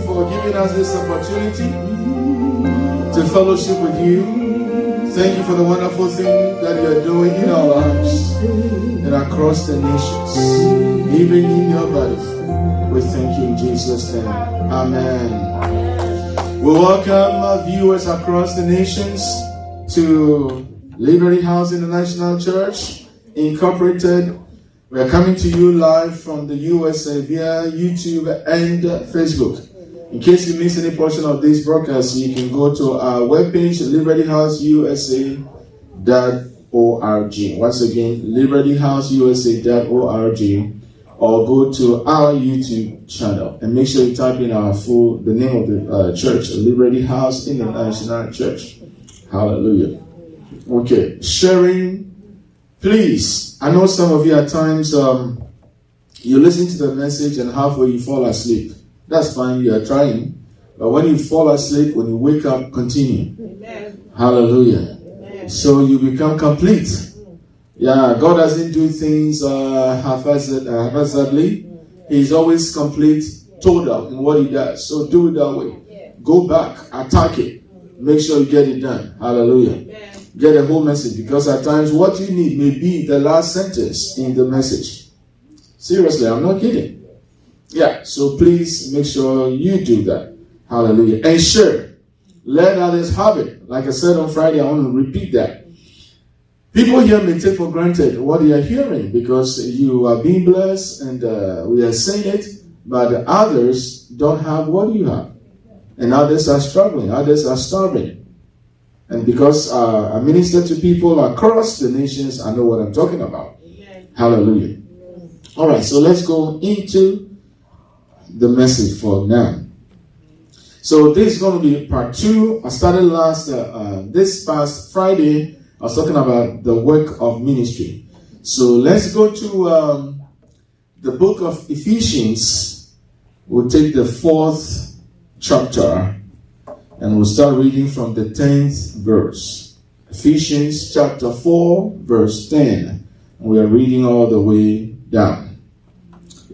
for giving us this opportunity to fellowship with you. Thank you for the wonderful thing that you are doing in our lives and across the nations, even in your body. We thank you in Jesus' name. Amen. We welcome our viewers across the nations to Liberty House International Church Incorporated. We are coming to you live from the USA via YouTube and Facebook. In case you miss any portion of this broadcast, you can go to our webpage, libertyhouseusa.org. Once again, libertyhouseusa.org, or go to our YouTube channel and make sure you type in the name of the church, Liberty House International Church. Hallelujah. Okay, sharing. Please, I know some of you at times, you listen to the message and halfway you fall asleep. That's fine, you are trying. But when you fall asleep, when you wake up, continue. Amen. Hallelujah. Amen. So you become complete. Yeah, God doesn't do things haphazardly. He's always complete, total in what he does. So do it that way. Go back, attack it. Make sure you get it done. Hallelujah. Amen. Get a whole message, because at times what you need may be the last sentence in the message. Seriously, I'm not kidding. Yeah, so please make sure you do that. Hallelujah. And share. Let others have it. Like I said on Friday, I want to repeat that. People here may take for granted what they are hearing because you are being blessed and we are saying it, but others don't have what you have. And others are struggling. Others are starving. And because I minister to people across the nations, I know what I'm talking about. Amen. Hallelujah. Amen. All right, so let's go into the message for now. So this is going to be part 2. I started this past Friday. I was talking about the work of ministry. So let's go to the book of Ephesians. We'll take the 4th chapter. And we'll start reading from the 10th verse. Ephesians chapter 4, verse 10. And we are reading all the way down.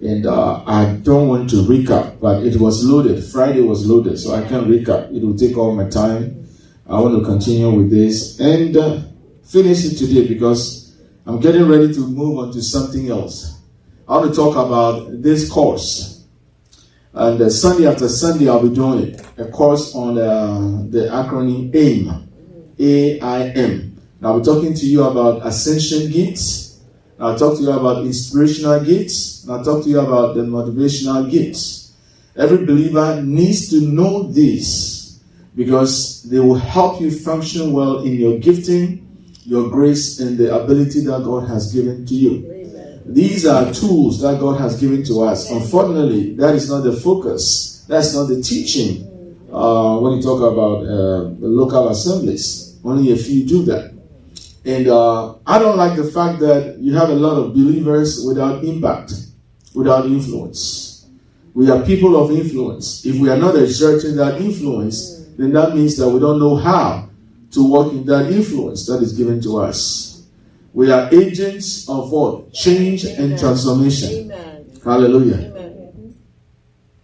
And I don't want to recap, but it was loaded. Friday was loaded, so I can't recap. It will take all my time. I want to continue with this and finish it today because I'm getting ready to move on to something else. I want to talk about this course. And Sunday after Sunday, I'll be doing it. A course on the acronym AIM. A-I-M. Now, I'll be talking to you about ascension gifts. I'll talk to you about inspirational gifts. And I'll talk to you about the motivational gifts. Every believer needs to know this because they will help you function well in your gifting, your grace, and the ability that God has given to you. These are tools that God has given to us. Unfortunately, that is not the focus. That's not the teaching. When you talk about the local assemblies, only a few do that. And I don't like the fact that you have a lot of believers without impact, without influence. We are people of influence. If we are not exerting that influence, then that means that we don't know how to walk in that influence that is given to us. We are agents of what? Change and transformation. Amen. Hallelujah. Amen.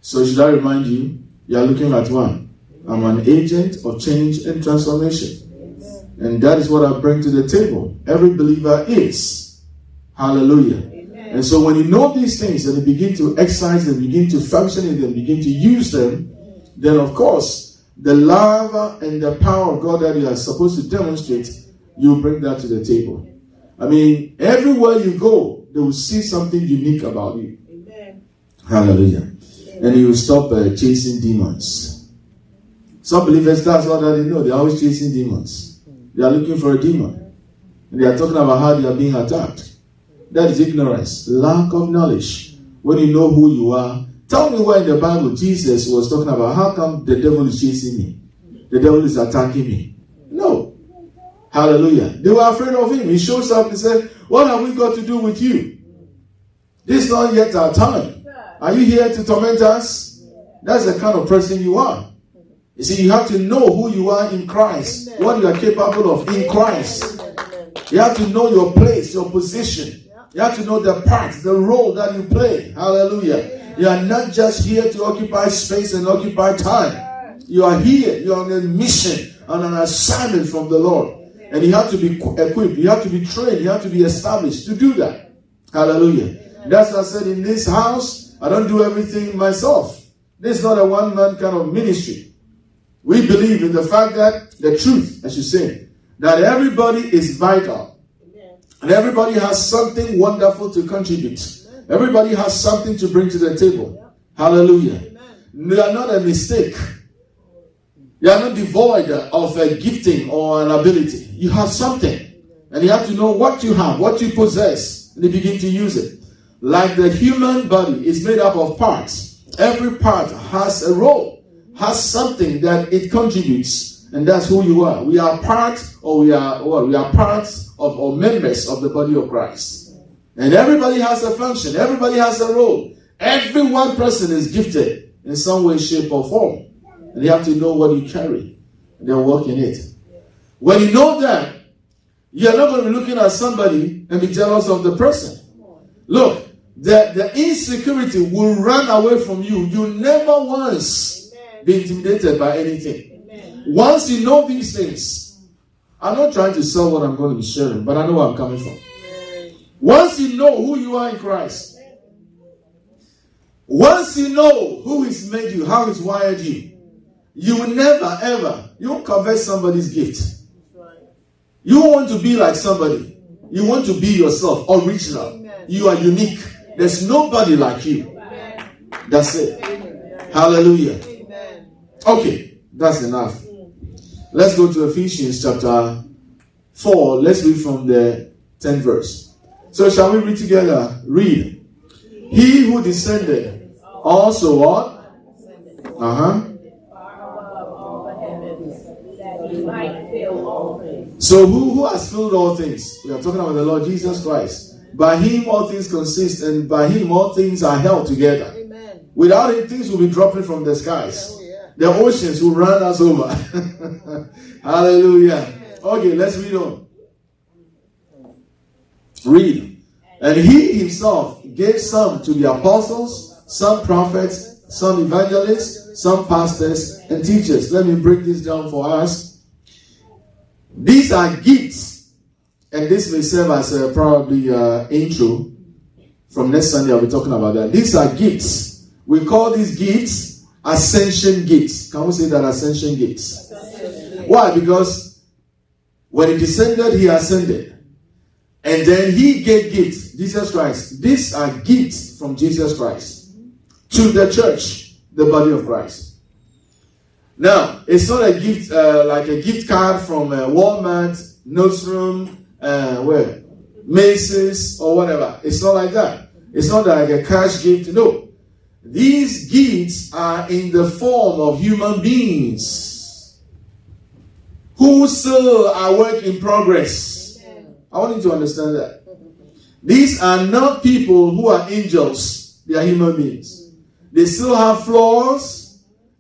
So should I remind you, you are looking at one. I'm an agent of change and transformation. Amen. And that is what I bring to the table. Every believer is. Hallelujah. Amen. And so when you know these things and you begin to exercise them, begin to function in them, begin to use them, then of course, the love and the power of God that you are supposed to demonstrate, you bring that to the table. I mean, everywhere you go, they will see something unique about you. Amen. Hallelujah. Amen. And you will stop chasing demons. Some believers, that's all that they know. They're always chasing demons. They are looking for a demon. And they are talking about how they are being attacked. That is ignorance, lack of knowledge. When you know who you are, tell me where in the Bible Jesus was talking about how come the devil is chasing me? The devil is attacking me. No. Hallelujah. They were afraid of him. He shows up and said, what have we got to do with you? This is not yet our time. Are you here to torment us? That's the kind of person you are. You see, you have to know who you are in Christ. Amen. What you are capable of in Christ. Amen. You have to know your place, your position. You have to know the part, the role that you play. Hallelujah. Amen. You are not just here to occupy space and occupy time. You are here. You are on a mission, on an assignment from the Lord. And you have to be equipped. You have to be trained. You have to be established to do that. Hallelujah. That's what I said, in this house, I don't do everything myself. This is not a one-man kind of ministry. We believe in the fact that the truth, as you say, that everybody is vital. And everybody has something wonderful to contribute. Everybody has something to bring to the table. Hallelujah. You are not a mistake. You are not devoid of a gifting or an ability. You have something. And you have to know what you have, what you possess, and you begin to use it. Like the human body is made up of parts. Every part has a role, has something that it contributes. And that's who you are. We are part, or we are parts of, or members of the body of Christ. And everybody has a function. Everybody has a role. Every one person is gifted in some way, shape, or form. And you have to know what you carry and then work in it. When you know that, you're not going to be looking at somebody and be jealous of the person. Look, the insecurity will run away from you. You never once be intimidated by anything. Once you know these things, I'm not trying to sell what I'm going to be sharing, but I know where I'm coming from. Once you know who you are in Christ, once you know who He's made you, how He's wired you, you will never, ever, you won't covet somebody's gift. You don't want to be like somebody. You want to be yourself, original. You are unique. There's nobody like you. That's it. Hallelujah. Okay, that's enough. Let's go to Ephesians chapter 4. Let's read from the 10th verse. So shall we read together? Read. He who descended also what? So who has filled all things? We are talking about the Lord Jesus Christ. By Him all things consist, and by Him all things are held together. Amen. Without Him, things will be dropping from the skies. The oceans will run us over. Hallelujah. Okay, let's read on. Read. And He Himself gave some to the apostles, some prophets, some evangelists, some pastors and teachers. Let me break this down for us. These are gifts, and this may serve as a probably intro. From next Sunday, I'll be talking about that. These are gifts. We call these gifts ascension gifts. Can we say that, ascension gifts? Why? Because when He descended, He ascended. And then He gave gifts, Jesus Christ. These are gifts from Jesus Christ to the church, the body of Christ. Now, it's not a gift like a gift card from Walmart, Nordstrom, Macy's, or whatever. It's not like that. It's not like a cash gift. No. These gifts are in the form of human beings who still are work in progress. I want you to understand that. These are not people who are angels. They are human beings. They still have flaws.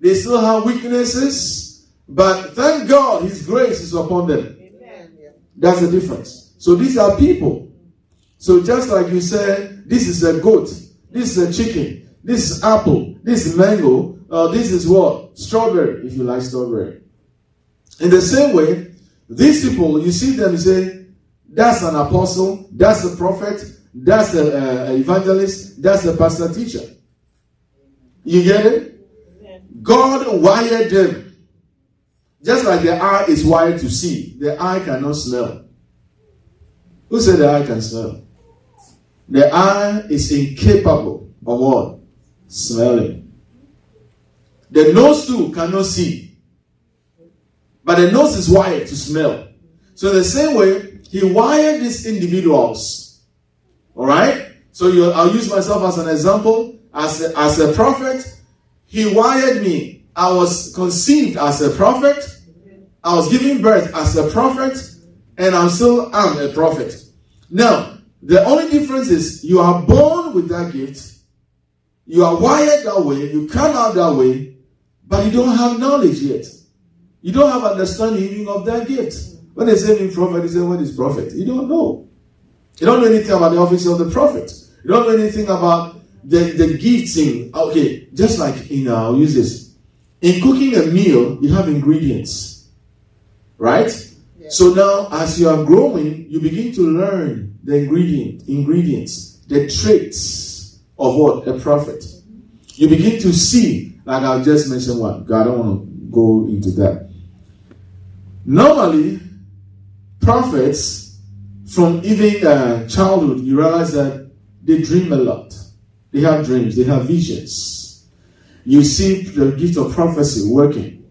They still have weaknesses, but thank God His grace is upon them. That's the difference. So these are people. So just like you said, this is a goat, this is a chicken, this is apple, this is mango, this is what? Strawberry, if you like strawberry. In the same way, these people, you see them, you say, that's an apostle, that's a prophet, that's an evangelist, that's a pastor teacher. You get it? God wired them. Just like the eye is wired to see, the eye cannot smell. Who said the eye can smell? The eye is incapable of what? Smelling. The nose too cannot see. But the nose is wired to smell. So in the same way, He wired these individuals. Alright? So I'll use myself as an example. As a prophet, He wired me. I was conceived as a prophet. I was given birth as a prophet. And I still am a prophet. Now, the only difference is you are born with that gift. You are wired that way. You come out that way. But you don't have knowledge yet. You don't have understanding even of that gift. When they say me prophet, they say, what is prophet? You don't know. You don't know anything about the office of the prophet. You don't know anything about the gifting, okay, just like I'll use this. In cooking a meal, you have ingredients, right? Yeah. So now, as you are growing, you begin to learn the ingredients, the traits of what? A prophet. You begin to see, like I just mentioned one. I don't want to go into that. Normally, prophets, from even childhood, you realize that they dream a lot. They have dreams. They have visions. You see the gift of prophecy working.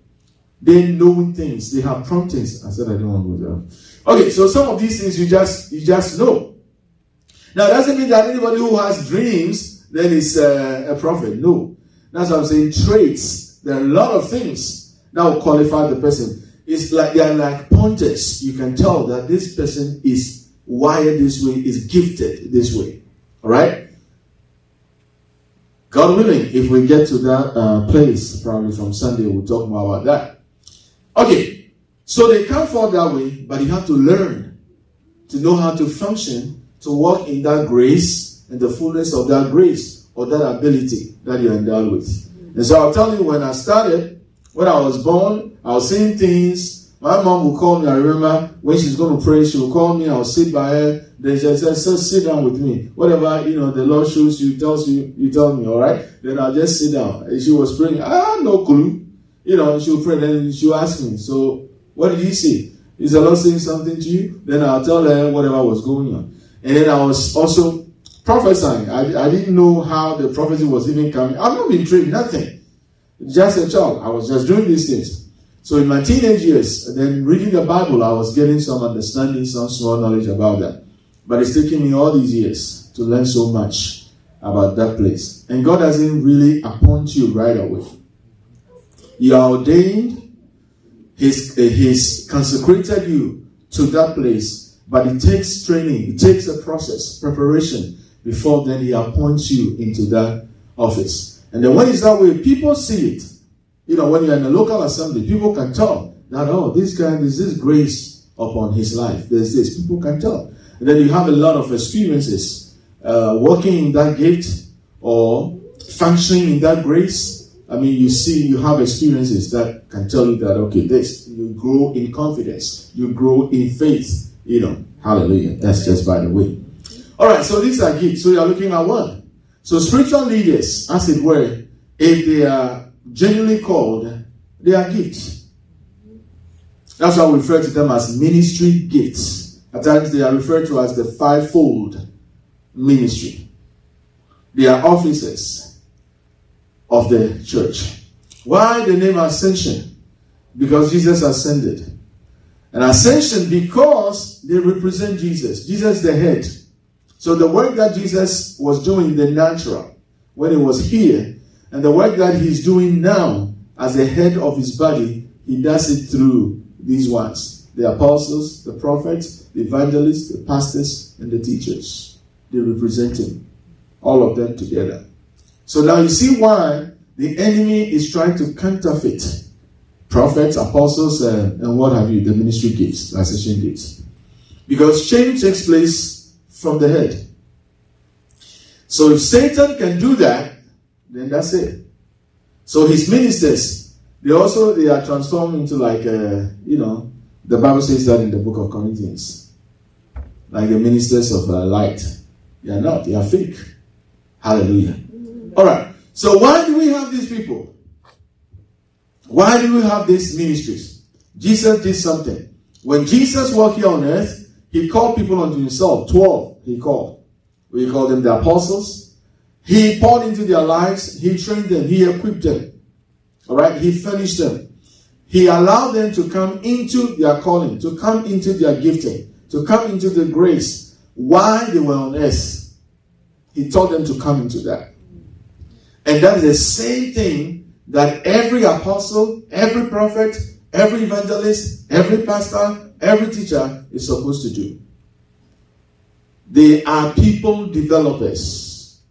They know things. They have promptings. I said I don't want to go there. Okay, so some of these things you just know. Now, it doesn't mean that anybody who has dreams then is a prophet. No. That's what I'm saying. Traits. There are a lot of things that will qualify the person. It's like they are like pointers. You can tell that this person is wired this way, is gifted this way. All right? God willing, if we get to that place, probably from Sunday, we'll talk more about that. Okay, so they can't fall that way, but you have to learn to know how to function, to walk in that grace and the fullness of that grace or that ability that you're endowed with. And so I'll tell you, when I started, when I was born, I was seeing things. My mom would call me. I remember when she's going to pray, she would call me. I'll sit by her. Then she said, "So sit down with me. Whatever, the Lord shows you, tells you, you tell me, all right?" Then I'll just sit down. And she was praying. No clue. She would pray. Then she would ask me, "So what did you see? Is the Lord saying something to you?" Then I'll tell her whatever was going on. And then I was also prophesying. I didn't know how the prophecy was even coming. I've not been trained, nothing. Just a child. I was just doing these things. So in my teenage years, and then reading the Bible, I was getting some understanding, some small knowledge about that. But it's taken me all these years to learn so much about that place. And God doesn't really appoint you right away. You are ordained. He's consecrated you to that place. But it takes training. It takes a process, preparation, before then He appoints you into that office. And then when it's that way, people see it. When you're in a local assembly, people can tell that, this guy, there's this grace upon his life. There's this. People can tell. And then you have a lot of experiences working in that gift or functioning in that grace. I mean, you have experiences that can tell you that, okay, you grow in confidence. You grow in faith. Hallelujah. That's just by the way. All right, so these are gifts. So you're looking at one. So spiritual leaders, as it were, if they are genuinely called, they are gifts. That's why we refer to them as ministry gifts. At times they are referred to as the fivefold ministry. They are officers of the church. Why the name Ascension? Because Jesus ascended. And Ascension because they represent Jesus. Jesus the head. So the work that Jesus was doing in the natural when He was here, and the work that He's doing now as the head of His body, He does it through these ones. The apostles, the prophets, the evangelists, the pastors, and the teachers. They represent Him. All of them together. So now you see why the enemy is trying to counterfeit prophets, apostles, and what have you, the ministry gifts, the ascension gifts. Because change takes place from the head. So if Satan can do that, then that's it. So his ministers, they are transformed into like, the Bible says that in the book of Corinthians. Like the ministers of light. They are not. They are fake. Hallelujah. All right. So why do we have these people? Why do we have these ministries? Jesus did something. When Jesus walked here on earth, He called people unto Himself. 12 He called. We call them the apostles. He poured into their lives. He trained them. He equipped them. All right. He furnished them. He allowed them to come into their calling, to come into their gifting, to come into the grace while they were on earth. He taught them to come into that. And that's the same thing that every apostle, every prophet, every evangelist, every pastor, every teacher is supposed to do. They are people developers.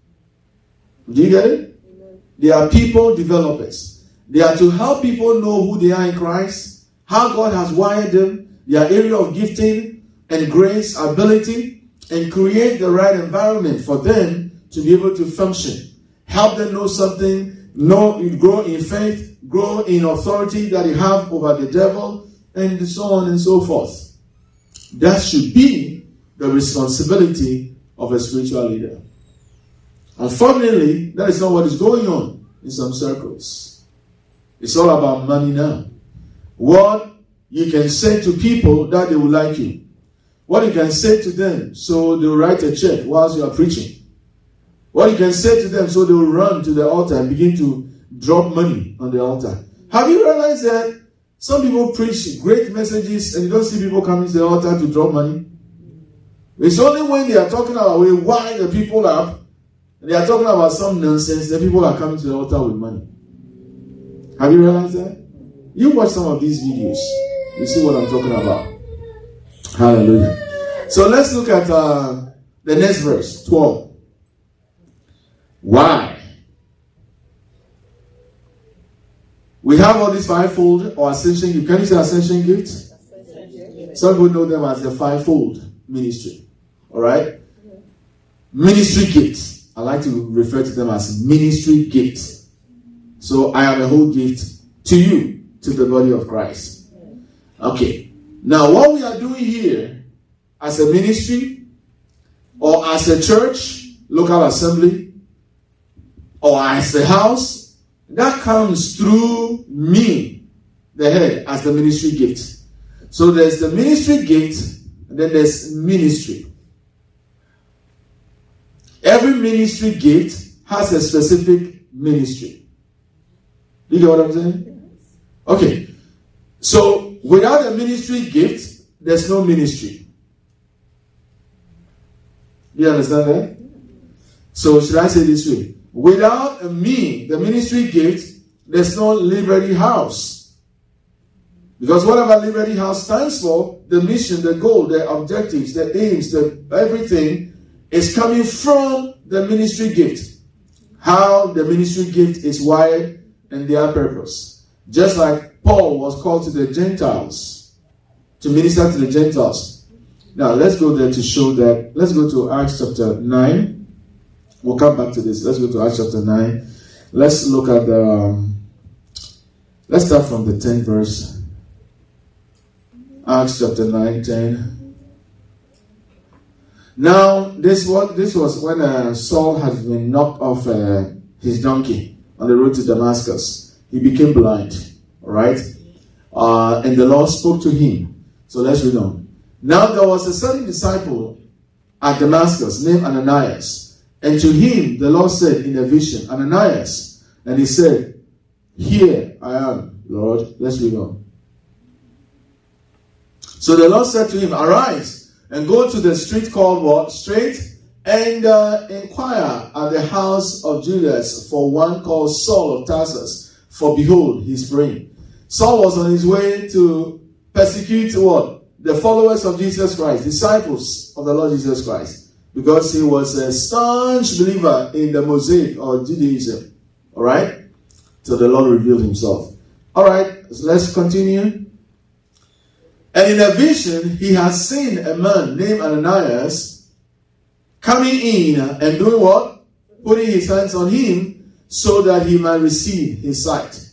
Do you get it? Amen. They are people developers. They are to help people know who they are in Christ, how God has wired them, their area of gifting and grace, ability, and create the right environment for them to be able to function help them know something, grow in faith, grow in authority that you have over the devil, and so on and so forth. That should be the responsibility of a spiritual leader. Unfortunately, that is not what is going on in some circles. It's all about money now. What you can say to people that they will like you. What you can say to them so they will write a check whilst you are preaching. What you can say to them so they will run to the altar and begin to drop money on the altar. Have you realized that some people preach great messages and you don't see people coming to the altar to drop money? It's only when they are talking about we wind the people up and they are talking about some nonsense that people are coming to the altar with money. Have you realized that? You watch some of these videos. You see what I'm talking about. Hallelujah. So let's look at the next verse, 12. Why? We have all these fivefold or ascension gift. Can you say ascension gift? Some people know them as the fivefold ministry. Alright? Ministry gifts. I like to refer to them as ministry gifts. So I am a whole gift to you, to the body of Christ. Okay. Now what we are doing here as a ministry or as a church, local assembly, or as a house, that comes through me, the head, as the ministry gift. So there's the ministry gift, and then there's ministry. Every ministry gift has a specific ministry. You get what I'm saying? Okay. So without a ministry gift, there's no ministry. You understand that? So should I say this way? Without me, the ministry gift, there's no Liberty House. Because whatever Liberty House stands for, the mission, the goal, the objectives, the aims, everything is coming from the ministry gift. How the ministry gift is wired and their purpose. Just like Paul was called to the Gentiles, to minister to the Gentiles. Now let's go there to show that. Let's go to Acts chapter 9. We'll come back to this. Let's go to Acts chapter 9. Let's look at let's start from the 10th verse. Acts chapter 9, 10. Now, this was when Saul had been knocked off his donkey on the road to Damascus. He became blind. Alright? And the Lord spoke to him. So let's read on. Now there was a certain disciple at Damascus named Ananias. And to him the Lord said in a vision, Ananias. And he said, Here I am, Lord. Let's read on. So the Lord said to him, Arise and go to the street called what? Straight, and inquire at the house of Judas for one called Saul of Tarsus. For behold, he is praying. Saul was on his way to persecute what? The followers of Jesus Christ, disciples of the Lord Jesus Christ. Because he was a staunch believer in the Mosaic or Judaism. Alright? So the Lord revealed himself. Alright, so let's continue. And in a vision, he has seen a man named Ananias coming in and doing what? Putting his hands on him so that he might receive his sight.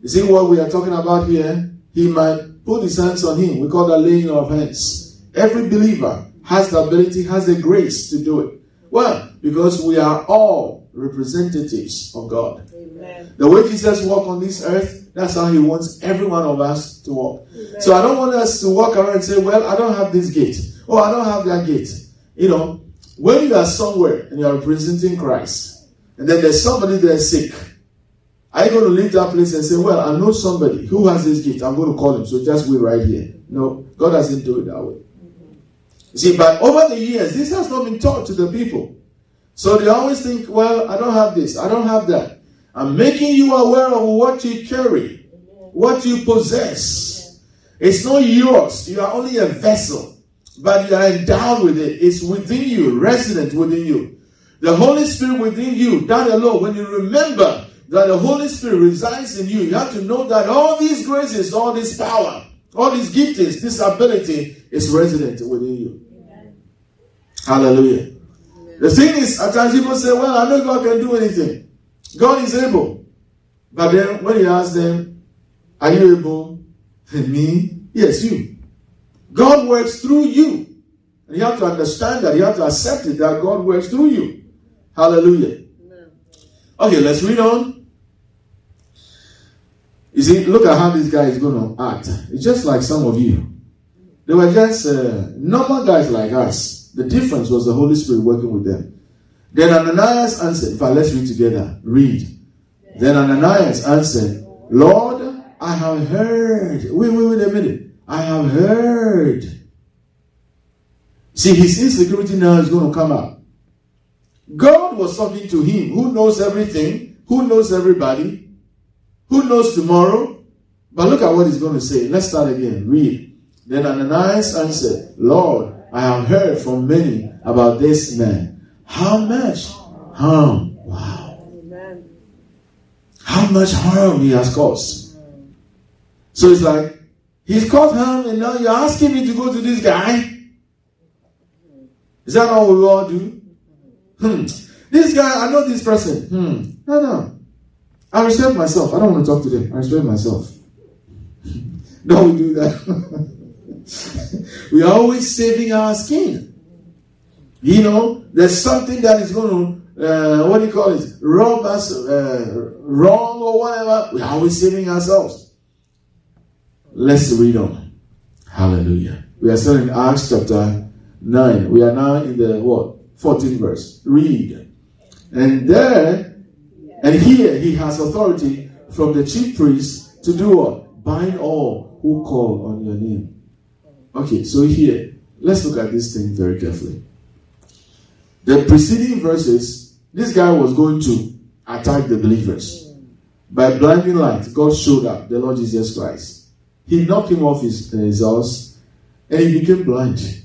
You see what we are talking about here? He might put his hands on him. We call that laying of hands. Every believer has the ability, has the grace to do it. Well, because we are all representatives of God. Amen. The way Jesus walked on this earth, that's how he wants every one of us to walk. Amen. So I don't want us to walk around and say, well, I don't have this gift. Oh, I don't have that gift. You know, when you are somewhere and you are representing Christ, and then there's somebody there sick, are you going to leave that place and say, well, I know somebody who has this gift. I'm going to call him. So just wait right here. No, God doesn't do it that way. See, but over the years, this has not been taught to the people. So they always think, well, I don't have this, I don't have that. I'm making you aware of what you carry, what you possess. It's not yours. You are only a vessel, but you are endowed with it. It's within you, resident within you. The Holy Spirit within you, that alone, when you remember that the Holy Spirit resides in you, you have to know that all these graces, all this power, all these giftings, this ability is resident within you. Hallelujah. Amen. The thing is, at times people say, well, I know God can do anything. God is able. But then when he asked them, are you able? Me? Yes, you. God works through you. And you have to understand that. You have to accept it, that God works through you. Hallelujah. Amen. Okay, let's read on. You see, look at how this guy is going to act. It's just like some of you. They were just normal guys like us. The difference was the Holy Spirit working with them. Then Ananias answered. In fact, let's read together. Read. Then Ananias answered, Lord, I have heard. Wait a minute. I have heard. See, his insecurity now is going to come out. God was talking to him, who knows everything, who knows everybody, who knows tomorrow. But look at what he's going to say. Let's start again. Read. Then Ananias answered, Lord, I have heard from many about this man. How much harm? Wow. Amen. How much harm he has caused. So it's like, he's caused harm and now you're asking me to go to this guy? Is that all we all do? This guy, I know this person. No. I respect myself. I don't want to talk to them. I respect myself. Don't we do that? We are always saving our skin. You know, there's something that is going to, rub us wrong or whatever. We are always saving ourselves. Let's read on. Hallelujah. We are still in Acts chapter 9. We are now in the 14th verse. Read. And here he has authority from the chief priest to do what? Bind all who call on your name. Okay, so here, let's look at this thing very carefully. The preceding verses, this guy was going to attack the believers. By blinding light, God showed up, the Lord Jesus Christ. He knocked him off his horse, and he became blind.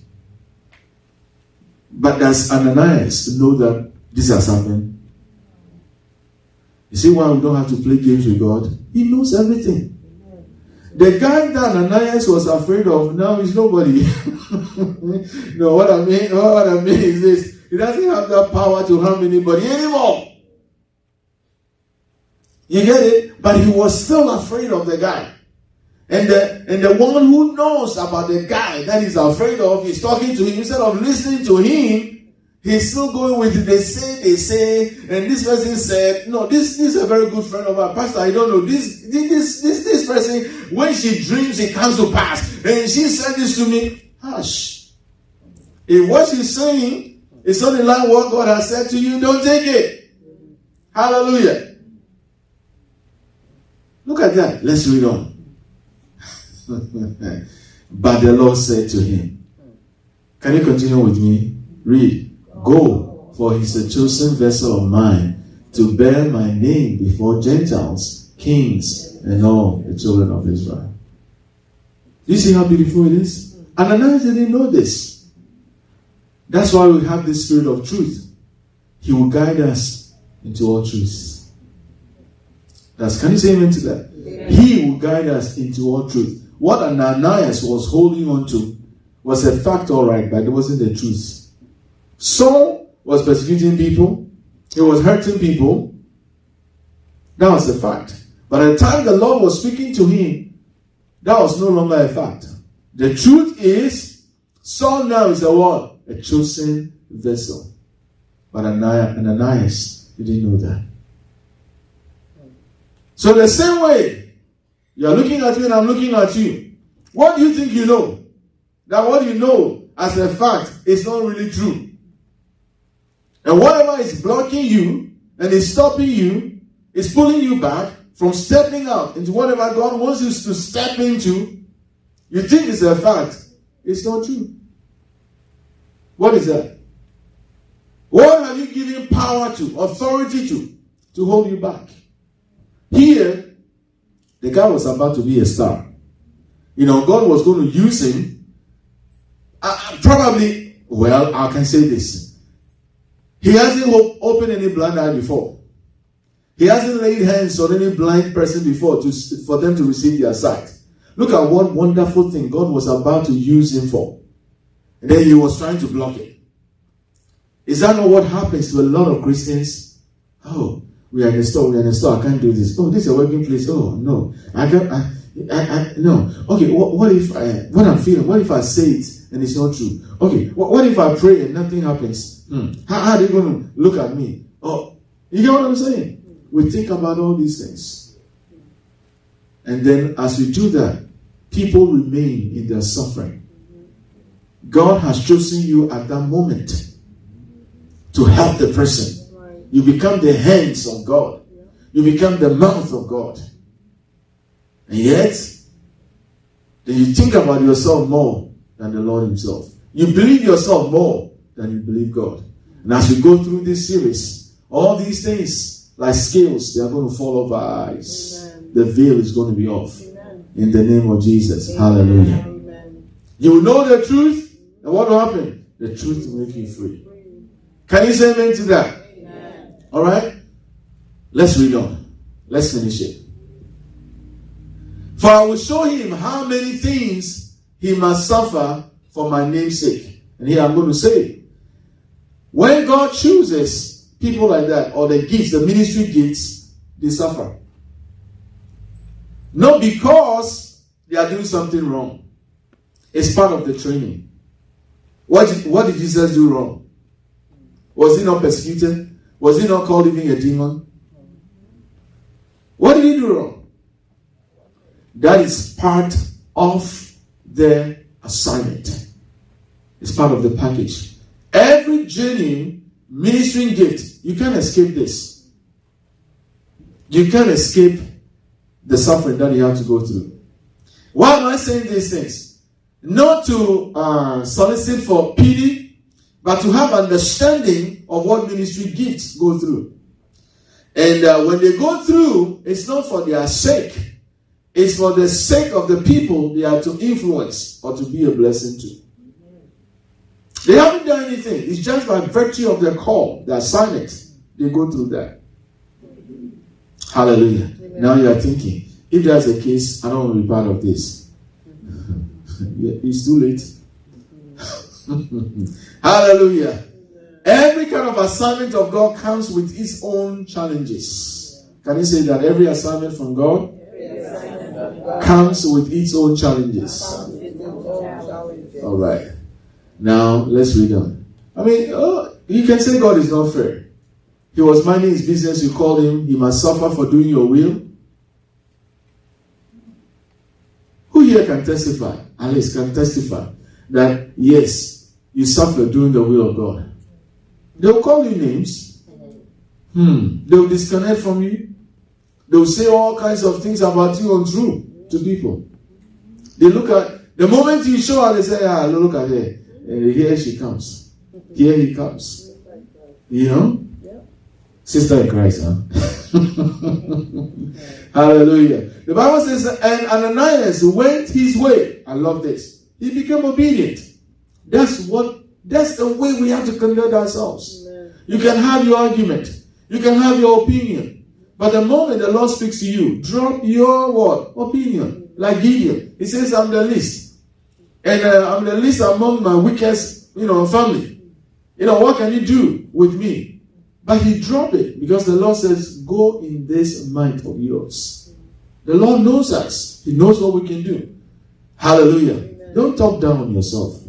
But does Ananias know that this has happened? You see why we don't have to play games with God? He knows everything. The guy that Ananias was afraid of now is nobody. No, what I mean is this. He doesn't have that power to harm anybody anymore. You get it? But he was still afraid of the guy. And the one who knows about the guy that he's afraid of is talking to him. Instead of listening to him, he's still going with they say, and this person said, no, this is a very good friend of mine. Pastor, I don't know. This person, when she dreams, it comes to pass. And she said this to me. Hush. If what she's saying is not in line with what God has said to you, don't take it. Hallelujah. Look at that. Let's read on. But the Lord said to him, can you continue with me? Read. Go, for he's a chosen vessel of mine to bear my name before Gentiles, kings, and all the children of Israel. Do you see how beautiful it is? Ananias didn't know this. That's why we have this spirit of truth. He will guide us into all truth. Can you say amen to that? Yeah. He will guide us into all truth. What Ananias was holding on to was a fact, all right, but it wasn't the truth. Saul was persecuting people. He was hurting people. That was a fact. But at the time the Lord was speaking to him, that was no longer a fact. The truth is, Saul now is a what? A chosen vessel. But Ananias didn't know that. So the same way, you're looking at me and I'm looking at you. What do you think you know? That what you know as a fact is not really true. And whatever is blocking you and is stopping you, is pulling you back from stepping out into whatever God wants you to step into, you think it's a fact. It's not true. What is that? What have you given power to, authority to hold you back? Here, the guy was about to be a star. You know, God was going to use him. Probably, well, I can say this. He hasn't opened any blind eye before. He hasn't laid hands on any blind person before for them to receive their sight. Look at what wonderful thing God was about to use him for. And then he was trying to block it. Is that not what happens to a lot of Christians? Oh, We are in the store. I can't do this. Oh, this is a working place. Oh, no. No. Okay, what if what I'm feeling? What if I say it and it's not true? Okay, what if I pray and nothing happens? How are they going to look at me? Oh, you get what I'm saying? We think about all these things. And then as we do that, people remain in their suffering. God has chosen you at that moment to help the person. You become the hands of God. You become the mouth of God. And yet, then you think about yourself more than the Lord himself. You believe yourself more than you believe God. And as we go through this series, all these things, like scales, they are going to fall off our eyes. Amen. The veil is going to be off. Amen. In the name of Jesus. Amen. Hallelujah. Amen. You will know the truth, and what will happen? The truth will make you free. Can you say amen to that? Amen. All right? Let's read on. Let's finish it. For I will show him how many things he must suffer for my name's sake. And here I'm going to say, when God chooses people like that, or the gifts, the ministry gifts, they suffer. Not because they are doing something wrong. It's part of the training. What did Jesus do wrong? Was he not persecuted? Was he not called even a demon? What did he do wrong? That is part of the assignment. It's part of the package. Every genuine ministering gift, you can't escape this. You can't escape the suffering that you have to go through. Why am I saying these things? Not to solicit for pity, but to have understanding of what ministry gifts go through. And when they go through, it's not for their sake. It's for the sake of the people they are to influence or to be a blessing to. They haven't done anything. It's just by virtue of their call, their assignment, they go through that. Hallelujah. Amen. Now you are thinking, if that's the case, I don't want to be part of this. It's too late. Hallelujah. Amen. Every kind of assignment of God comes with its own challenges. Can you say that? Every assignment from God comes with its own challenges. All right. Now, let's read on. I mean, you can say God is not fair. He was minding his business. You called him. He must suffer for doing your will. Who here can testify? Alice can testify that, yes, you suffer doing the will of God. They'll call you names. They'll disconnect from you. They'll say all kinds of things about you untrue to people. They look at, the moment you show up, they say, look at her. Here she comes. Here he comes. You know? Sister in Christ, huh? Hallelujah. The Bible says, and Ananias went his way. I love this. He became obedient. That's the way we have to conduct ourselves. You can have your argument. You can have your opinion. But the moment the Lord speaks to you, drop your what? Opinion. Like Gideon. He says, I'm the least. And I'm the least among my weakest, family. What can you do with me? But he dropped it because the Lord says, go in this might of yours. The Lord knows us. He knows what we can do. Hallelujah. Amen. Don't talk down on yourself.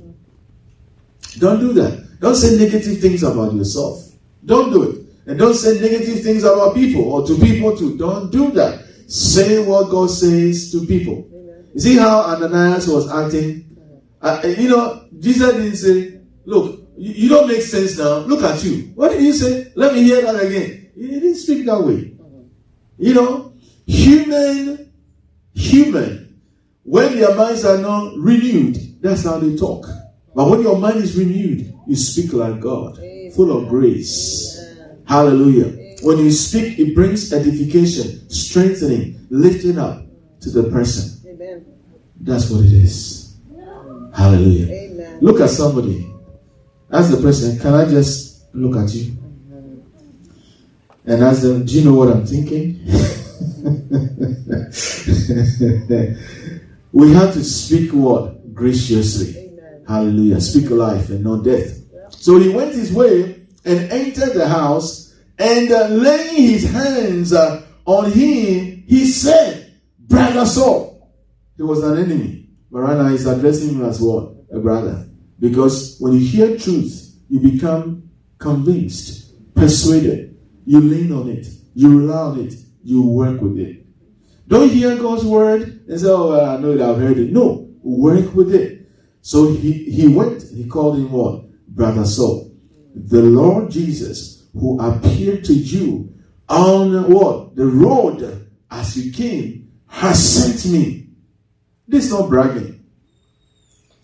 Don't do that. Don't say negative things about yourself. Don't do it. And don't say negative things about people or to people too. Don't do that. Say what God says to people. Amen. You see how Ananias was acting? Jesus didn't say, look, you don't make sense now. Look at you. What did he say? Let me hear that again. He didn't speak that way. Human. When their minds are not renewed, that's how they talk. But when your mind is renewed, you speak like God, full of grace. Amen. Hallelujah. When you speak, it brings edification, strengthening, lifting up to the person. Amen. That's what it is. Hallelujah. Amen. Look at somebody. Ask the person, can I just look at you? And ask them, do you know what I'm thinking? We have to speak what? Graciously. Amen. Hallelujah. Speak life and not death. Yeah. So he went his way and entered the house, And laying his hands on him, he said, Brother Saul. He was an enemy. But right now he's addressing him as what? A brother. Because when you hear truth, you become convinced, persuaded. You lean on it. You rely on it. You work with it. Don't hear God's word and say, oh, I know that I've heard it. No, work with it. So he went. He called him what? Brother Saul. The Lord Jesus, who appeared to you on what? The road as you came, has sent me. This is not bragging.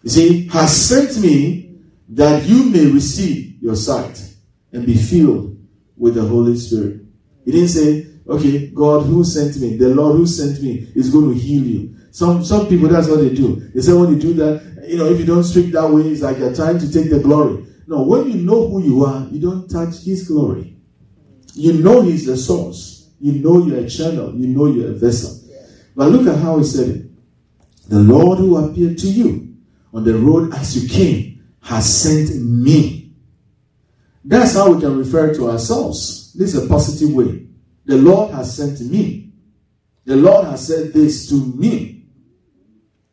You see, has sent me that you may receive your sight and be filled with the Holy Spirit. He didn't say, okay, God who sent me, the Lord who sent me is going to heal you. Some people, that's what they do. They say when you do that, if you don't speak that way, it's like you're trying to take the glory. No, when you know who you are, you don't touch his glory. You know he's the source. You know you're a channel. You know you're a vessel. But look at how he said it. The Lord who appeared to you on the road as you came has sent me. That's how we can refer to ourselves. This is a positive way. The Lord has sent me. The Lord has said this to me.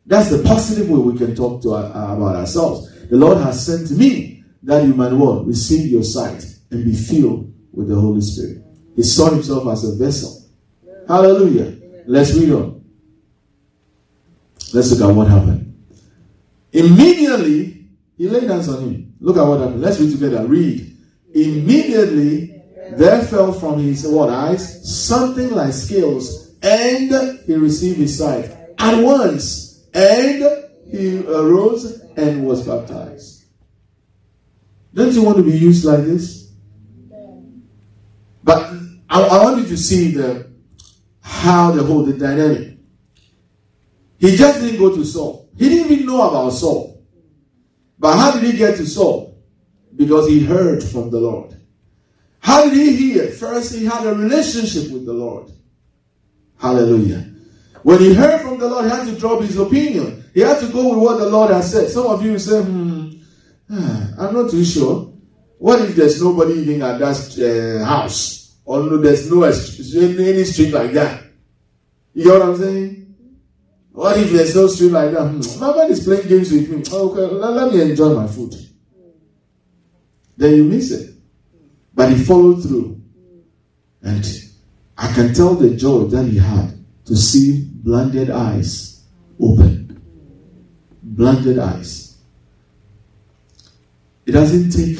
That's the positive way we can talk to about ourselves. The Lord has sent me that you might what? Receive your sight and be filled with the Holy Spirit. He saw himself as a vessel. Hallelujah. Let's read on. Let's look at what happened. Immediately, he laid hands on him. Look at what happened. Let's read together. Read. Immediately, there fell from his eyes something like scales, and he received his sight at once. And he arose and was baptized. Don't you want to be used like this? But I want you to see the dynamic. He just didn't go to Saul. He didn't even know about Saul. But how did he get to Saul? Because he heard from the Lord. How did he hear? First, he had a relationship with the Lord. Hallelujah. When he heard from the Lord, he had to drop his opinion. He had to go with what the Lord has said. Some of you say, I'm not too sure. What if there's nobody living at that house? Or no, there's no any street like that? You know what I'm saying? What if there's no street like that? My man is playing games with me. Okay, let me enjoy my food. Then you miss it. But he followed through. And I can tell the joy that he had to see blinded eyes open. Blinded eyes. It doesn't take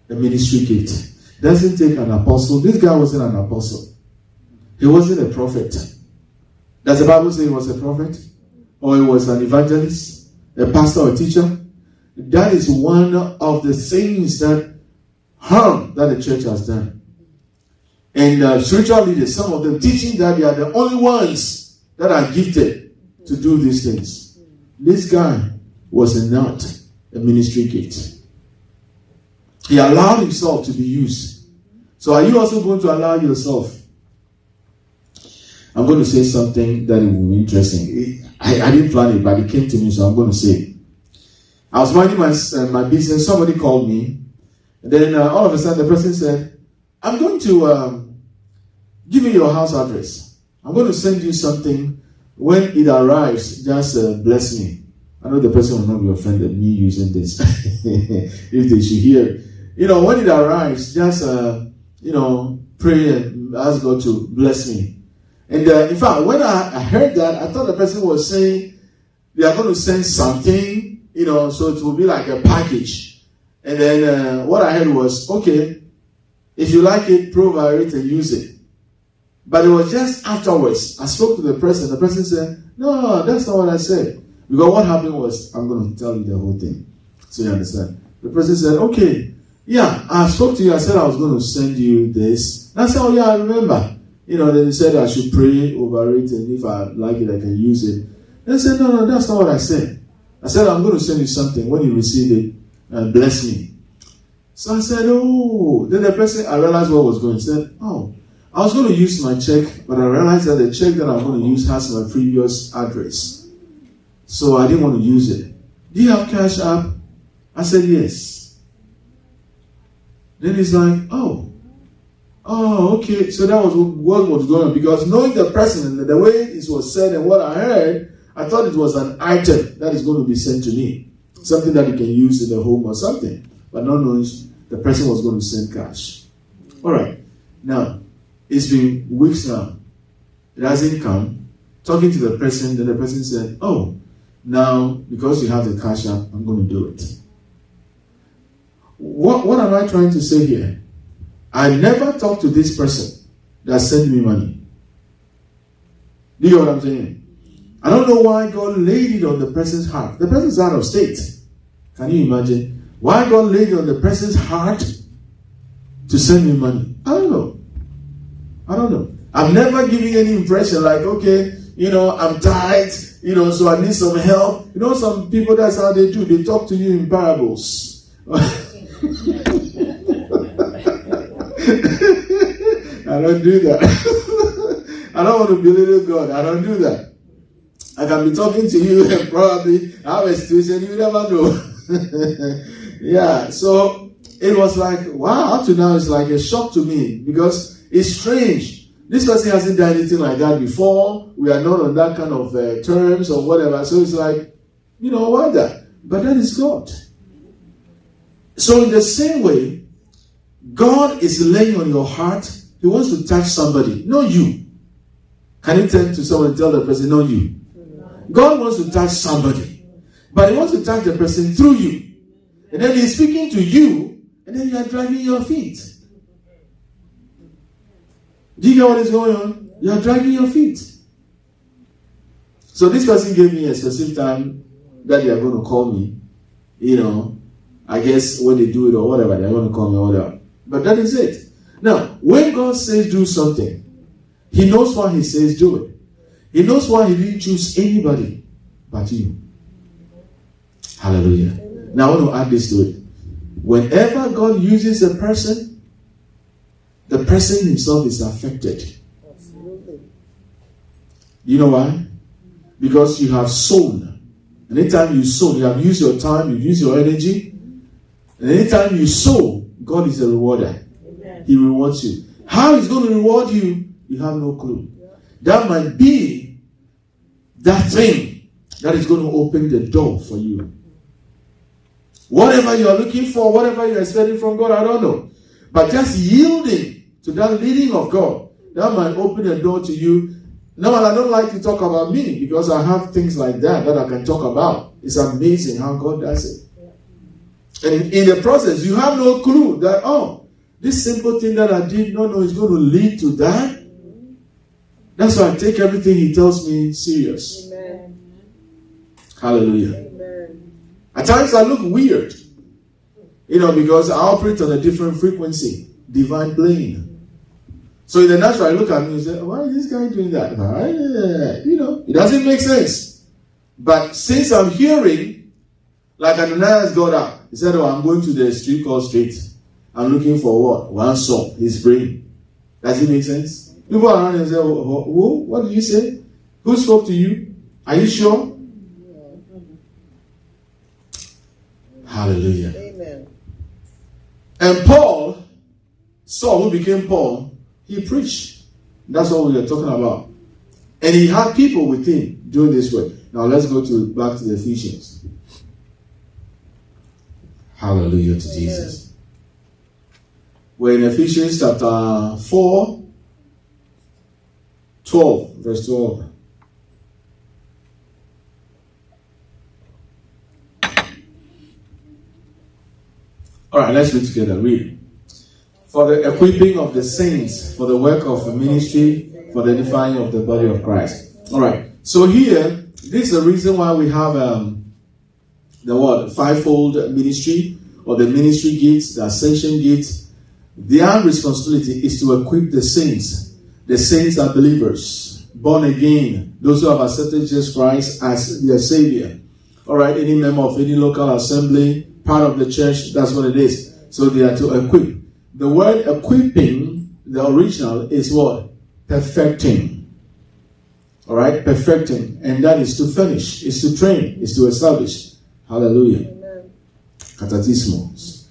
a ministry gift. It doesn't take an apostle. This guy wasn't an apostle. He wasn't a prophet. Does the Bible say he was a prophet? Or he was an evangelist? A pastor or a teacher? That is one of the things that harm that the church has done. And spiritual leaders, some of them teaching that they are the only ones that are gifted to do these things. This guy was not a ministry gift. He allowed himself to be used. So are you also going to allow yourself? I'm going to say something that will be interesting. I didn't plan it, but it came to me, so I'm going to say it. I was minding my business. Somebody called me. And then all of a sudden, the person said, I'm going to give you your house address. I'm going to send you something. When it arrives, just bless me. I know the person will not be offended me using this. If they should hear. When it arrives, just, pray and ask God to bless me. And in fact, when I heard that, I thought the person was saying they are going to send something, so it will be like a package. And then what I heard was, okay, if you like it, provide it and use it. But it was just afterwards, I spoke to the person. The person said, no, that's not what I said. Because what happened was, I'm going to tell you the whole thing, so you understand. The person said, okay, yeah, I spoke to you. I said I was going to send you this. And I said, oh yeah, I remember. Then he said I should pray over it, and if I like it, I can use it. And I said, no, that's not what I said. I said, I'm going to send you something. When you receive it, bless me. So I said, oh. Then the person, I realized what was going on. He said, oh, I was going to use my check, but I realized that the check that I'm going to use has my previous address. So I didn't want to use it. Do you have Cash App? I said, yes. Then he's like, oh. Oh, okay. So that was what was going on. Because knowing the person and the way it was said and what I heard, I thought it was an item that is going to be sent to me. Something that you can use in the home or something. But not knowing the person was going to send cash. All right. Now, it's been weeks now. It hasn't come. Talking to the person, then the person said, oh, now, because you have the cash app, I'm going to do it. What am I trying to say here? I never talked to this person that sent me money. Do you know what I'm saying? I don't know why God laid it on the person's heart. The person's out of state. Can you imagine? Why God laid it on the person's heart to send me money? I don't know. I've never given any impression like, okay, I'm tired, so I need some help. Some people, that's how they do. They talk to you in parables. I don't do that. I don't want to belittle God. I don't do that. I can be talking to you and probably have a situation you never know. Yeah, so it was like, wow, up to now it's like a shock to me because it's strange. This person hasn't done anything like that before. We are not on that kind of terms or whatever. So it's like, why that? But that is God. So in the same way, God is laying on your heart. He wants to touch somebody, not you. Can you turn to someone and tell the person, not you? God wants to touch somebody. But he wants to touch the person through you. And then he's speaking to you, and then you are dragging your feet. Do you get what is going on? You are dragging your feet. So this person gave me a specific time that they are going to call me. I guess when they do it or whatever, they're going to call me or whatever. But that is it. Now, when God says do something, he knows why he says do it. He knows why he didn't choose anybody but you. Hallelujah. Now I want to add this to it. Whenever God uses a person, the person himself is affected. Absolutely. You know why? Because you have sown. And anytime you sow, you have used your time, you've used your energy. And anytime you sow, God is a rewarder. Amen. He rewards you. How he's going to reward you, you have no clue. That might be that thing that is going to open the door for you. Whatever you are looking for, whatever you are expecting from God, I don't know. But just yielding to that leading of God, that might open the door to you. Now, I don't like to talk about me because I have things like that I can talk about. It's amazing how God does it. And in the process, you have no clue that, this simple thing that I did not know is going to lead to that. That's why I take everything he tells me serious. Amen. Hallelujah. Amen. At times I look weird, because I operate on a different frequency, divine plane. So in the natural, I look at me and say, why is this guy doing that? It doesn't make sense. But since I'm hearing, like Ananias got up, he said, I'm going to the street called Straight. I'm looking for what? One song. He's praying. Does it make sense? People around and say, who? What did you say? Who spoke to you? Are you sure? Hallelujah. Amen. And Paul, Saul, who became Paul, he preached. That's what we are talking about. And he had people with him doing this work. Now let's go back to the Ephesians. Hallelujah to Jesus. We're in Ephesians chapter 4, 12, verse 12. All right, let's read together. Read. For the equipping of the saints, for the work of the ministry, for the edifying of the body of Christ. All right. So here, this is the reason why we have the fivefold ministry, or the ministry gifts, the ascension gifts. Their responsibility is to equip the saints. The saints are believers, born again, those who have accepted Jesus Christ as their Savior. All right, any member of any local assembly, part of the church, that's what it is. So they are to equip. The word equipping, the original, is what? Perfecting. All right, perfecting. And that is to finish, is to train, is to establish. Hallelujah. Amen. Catetismos.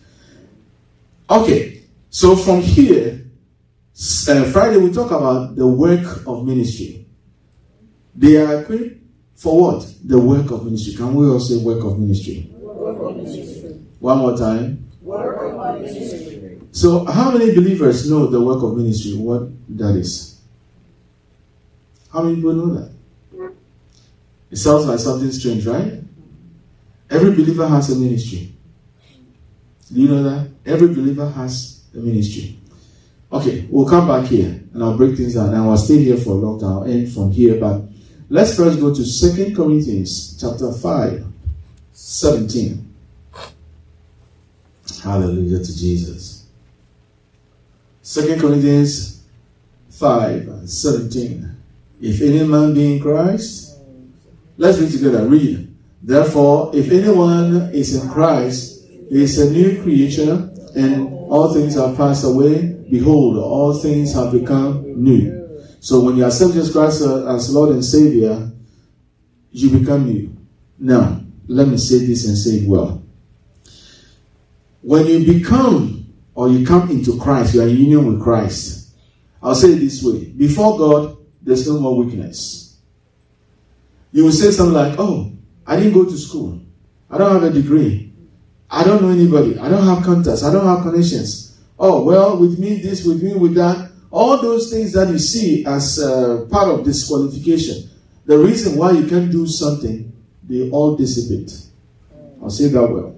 Okay, so from here, Friday we talk about the work of ministry. They are equipped for what? The work of ministry. Can we all say work of ministry? Work of ministry. One more time. Work of ministry. So how many believers know the work of ministry, what that is? How many people know that? It sounds like something strange, right? Every believer has a ministry. Do you know that? Every believer has a ministry. Okay, we'll come back here and I'll break things down. Now I'll stay here for a long time. I'll end from here, but let's first go to 2 Corinthians chapter 5, 17. Hallelujah to Jesus. 2 Corinthians 5, 17. If any man be in Christ, let's read together. Read. Therefore, if anyone is in Christ, he is a new creature, and all things are passed away. Behold, all things have become new. So when you accept Jesus Christ as Lord and Savior, you become new. Now, let me say this and say it well. When you become or you come into Christ, you are in union with Christ. I'll say it this way. Before God, there's no more weakness. You will say something like, oh, I didn't go to school. I don't have a degree. I don't know anybody. I don't have contacts. I don't have connections. Oh, well, with me this, with me with that. All those things that you see as part of disqualification. The reason why you can't do something, they all dissipate. I'll say that well.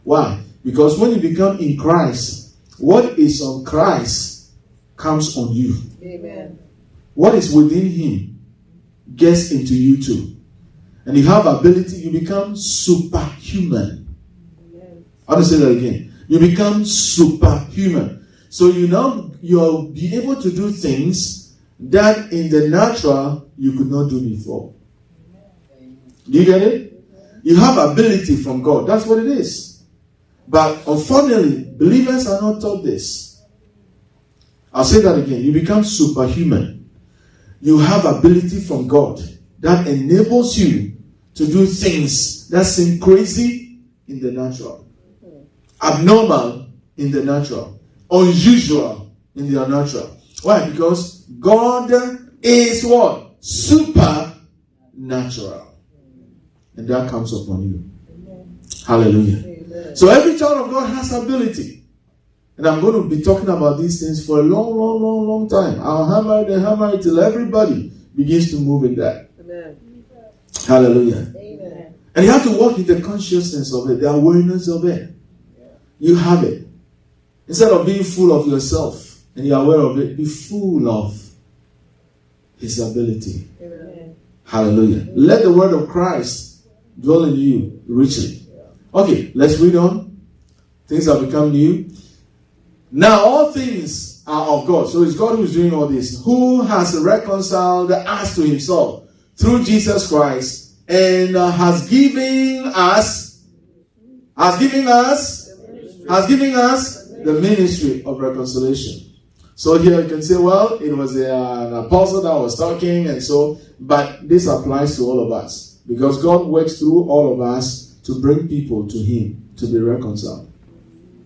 Why? Because when you become in Christ, what is on Christ comes on you. Amen. What is within him gets into you too. And you have ability, you become superhuman. I want to say that again. You become superhuman. So you'll be able to do things that in the natural you could not do before. Do you get it? You have ability from God. That's what it is. But unfortunately, believers are not taught this. I'll say that again. You become superhuman. You have ability from God that enables you to do things that seem crazy in the natural, abnormal in the natural, unusual in the unnatural. Why? Because God is what? Supernatural. And that comes upon you. Amen. Hallelujah. Amen. So every child of God has ability. And I'm going to be talking about these things for a long time. I'll hammer it till everybody begins to move in that. Amen. Hallelujah. Amen. And you have to walk in the consciousness of it, the awareness of it. You have it. Instead of being full of yourself and you're aware of it, be full of His ability. Amen. Hallelujah. Let the word of Christ dwell in you richly. Okay, let's read on. Things have become new. Now all things are of God. So it's God who's doing all this. Who has reconciled us to Himself through Jesus Christ and has given us the ministry of reconciliation. So here you can say, well, it was an apostle that was talking and so, but this applies to all of us because God works through all of us to bring people to Him to be reconciled.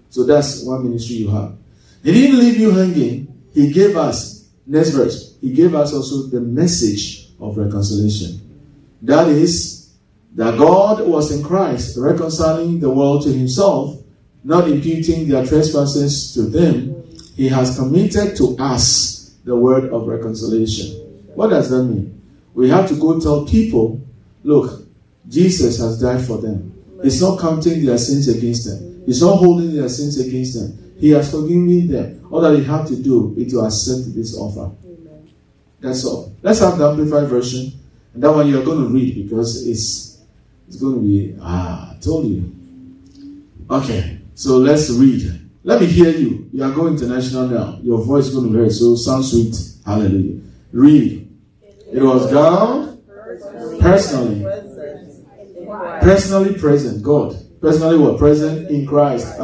So that's one ministry you have. He didn't leave you hanging. He gave us, next verse, He gave us also the message of reconciliation. That is, that God was in Christ reconciling the world to Himself, not imputing their trespasses to them. He has committed to us the word of reconciliation. What does that mean? We have to go tell people, look, Jesus has died for them. He's not counting their sins against them. He's not holding their sins against them. He has forgiven them. All that they have to do is to accept this offer. Amen. That's all. Let's have the Amplified version. And that one you're going to read because it's going to be, I told you. Okay, so let's read. Let me hear you. You are going international now. Your voice is going to be heard, so sound sweet. Hallelujah. Read. It was God personally present. God. Personally what? Present in Christ.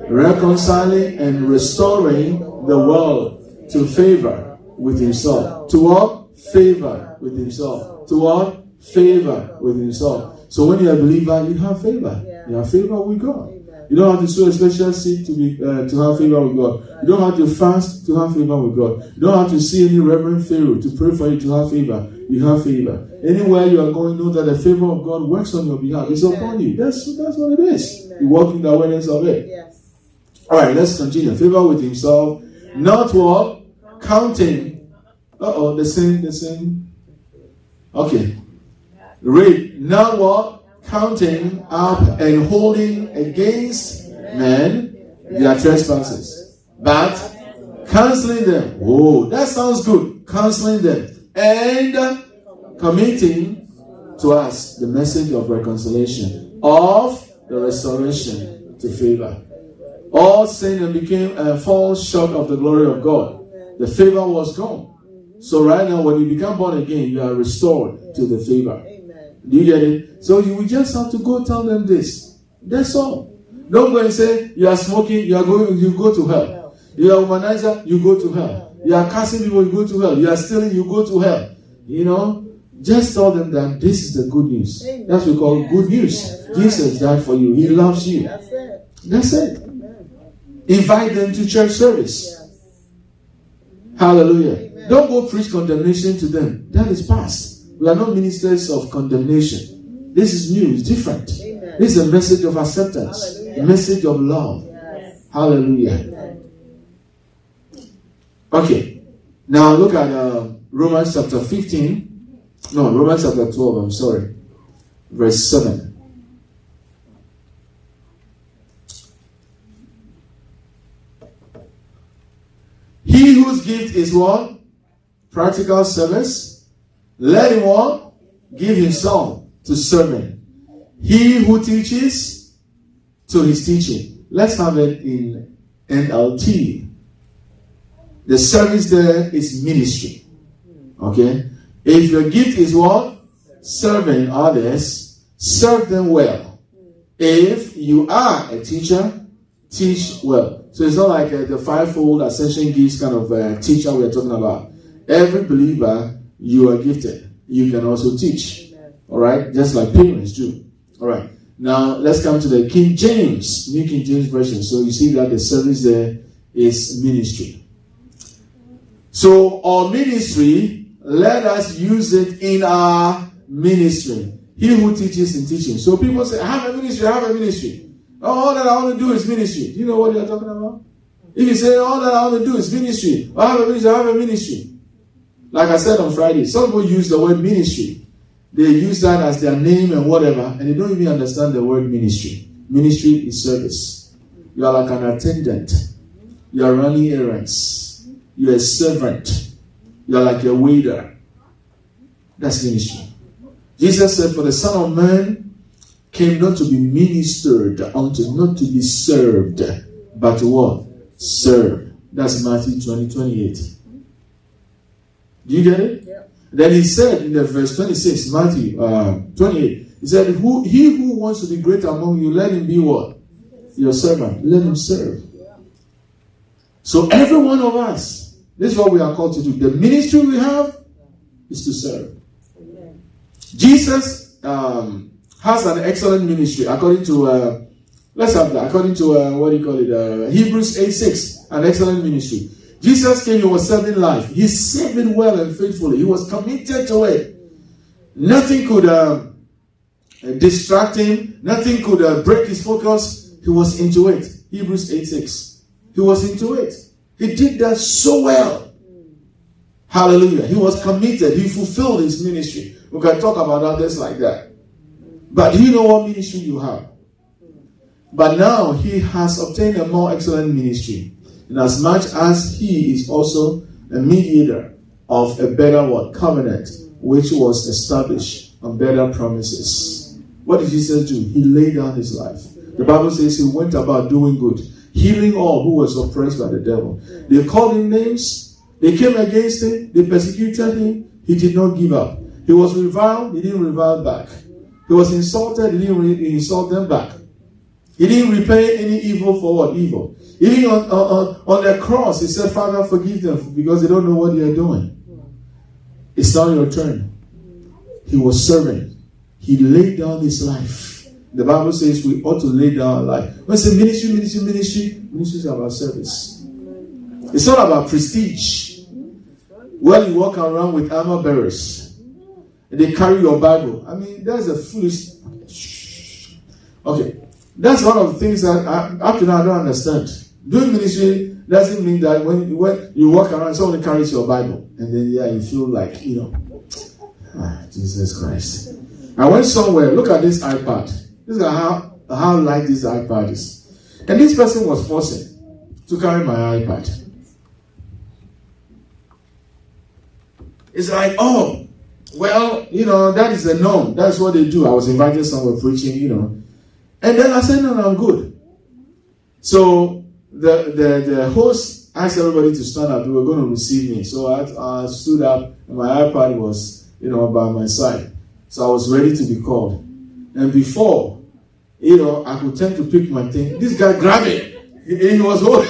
Reconciling and restoring the world to favor with Himself. To what? Favor with Himself. To what? Favor with Himself. So when you're a believer, you have favor. You have favor with God. You don't have to sow a special seed to have favor with God. You don't have to fast to have favor with God. You don't have to see any Reverend Pharaoh to pray for you to have favor. You have favor. Anywhere you are going, know that the favor of God works on your behalf. It's upon you. That's what it is. You walk in the awareness of it. Yes. All right, let's continue. Favor with himself. Not what? Counting. The same. Okay. Read. Not what? Counting up and holding against men their trespasses, but canceling them. Oh, that sounds good. Canceling them and committing to us the message of reconciliation, of the restoration to favor. All sinned and became fall short of the glory of God. The favor was gone. So right now, when you become born again, you are restored to the favor. Do you get it? So you will just have to go tell them this. That's all. Don't go and say you are smoking, you go to hell. You are a womanizer, you go to hell. You are cursing people, you go to hell. You are stealing, you go to hell. Just tell them that this is the good news. That's what we call good news. Jesus died for you. He loves you. That's it. Invite them to church service. Hallelujah. Don't go preach condemnation to them. That is past. We are not ministers of condemnation. This is new. It's different. Amen. This is a message of acceptance. Hallelujah. A message of love. Yes. Hallelujah. Amen. Okay. Now look at Romans chapter 15. No, Romans chapter 12. I'm sorry. Verse 7. He whose gift is what? Practical service. Let him what? Give himself to serving. He who teaches to his teaching. Let's have it in NLT. The service there is ministry. Okay? If your gift is what? Serving others, serve them well. If you are a teacher, teach well. So it's not like the fivefold ascension gifts kind of teacher we're talking about. Every believer, you are gifted. You can also teach. All right? Just like parents do. All right. Now, let's come to the King James, New King James Version. So you see that the service there is ministry. So our ministry, let us use it in our ministry. He who teaches in teaching. So people say, I have a ministry, I have a ministry. All that I want to do is ministry. Do you know what you're talking about? If you say, all that I want to do is ministry, I have a ministry, I have a ministry. Like I said on Friday, some people use the word ministry. They use that as their name and whatever, and they don't even understand the word ministry. Ministry is service. You are like an attendant. You are running errands. You are a servant. You are like a waiter. That's ministry. Jesus said, for the Son of Man came not to be ministered unto, not to be served, but to what? Serve. That's Matthew 20:28. Do you get it? Yeah. Then he said in the verse 26, Matthew 28, he said, he who wants to be great among you, let him be what? Your servant. Let him serve. Yeah. So every one of us, this is what we are called to do. The ministry we have is to serve. Amen. Jesus has an excellent ministry according to, let's have that, according to, Hebrews 8:6, an excellent ministry. Jesus came, he was serving life. He's serving well and faithfully. He was committed to it. Nothing could distract him. Nothing could break his focus. He was into it. Hebrews 8:6. He was into it. He did that so well. Hallelujah. He was committed. He fulfilled his ministry. We can talk about others like that. But do you know what ministry you have? But now he has obtained a more excellent ministry. Inasmuch as he is also a mediator of a better covenant, which was established on better promises. What did Jesus do? He laid down his life. The Bible says he went about doing good, healing all who was oppressed by the devil. They called him names. They came against him. They persecuted him. He did not give up. He was reviled. He didn't revile back. He was insulted. He didn't insult them back. He didn't repay any evil for what? Evil. Even on the cross, he said, Father, forgive them because they don't know what they are doing. It's now your turn. He was serving. He laid down his life. The Bible says we ought to lay down our life. When I say ministry is about service. It's not about prestige. When you walk around with armor bearers, and they carry your Bible. I mean, that's a foolish. Okay, that's one of the things that up to now I don't understand. Doing ministry doesn't mean that when you walk around, someone carries your Bible, and then you feel like Jesus Christ. I went somewhere. Look at this iPad. This is how light this iPad is, and this person was forcing to carry my iPad. It's like, oh, well, that is the norm. That's what they do. I was invited somewhere preaching, and then I said, no, I'm good. So the host asked everybody to stand up. They were going to receive me. So I stood up, and my iPad was, by my side. So I was ready to be called. And before, I could tend to pick my thing. This guy grabbed it. He was holding.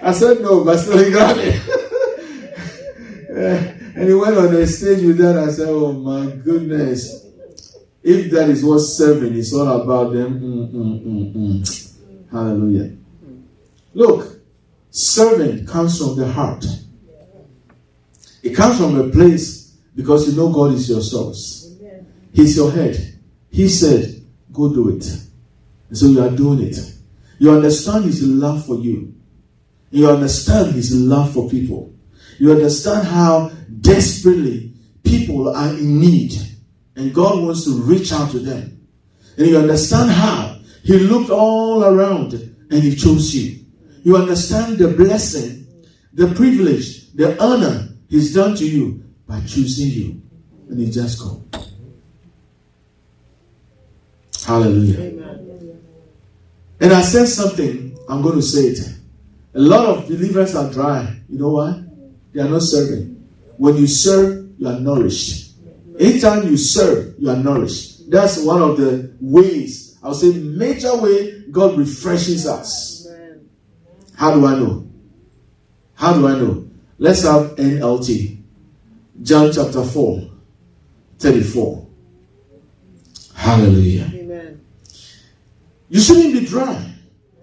I said no, but still he grabbed it. And he went on the stage with that. I said, oh my goodness. If that is what serving is all about, then hallelujah. Look, serving comes from the heart. It comes from a place because God is your source. He's your head. He said, go do it. And so you are doing it. You understand His love for you. You understand His love for people. You understand how desperately people are in need. And God wants to reach out to them. And you understand how He looked all around and He chose you. You understand the blessing, the privilege, the honor He's done to you by choosing you. And He just go. Hallelujah. Amen. And I said something, I'm going to say it. A lot of believers are dry. You know why? They are not serving. When you serve, you are nourished. Anytime you serve, you are nourished. That's one of the ways, I would say major way God refreshes us. How do I know? How do I know? Let's have NLT. John chapter 4, 34. Hallelujah. Amen. You shouldn't be dry.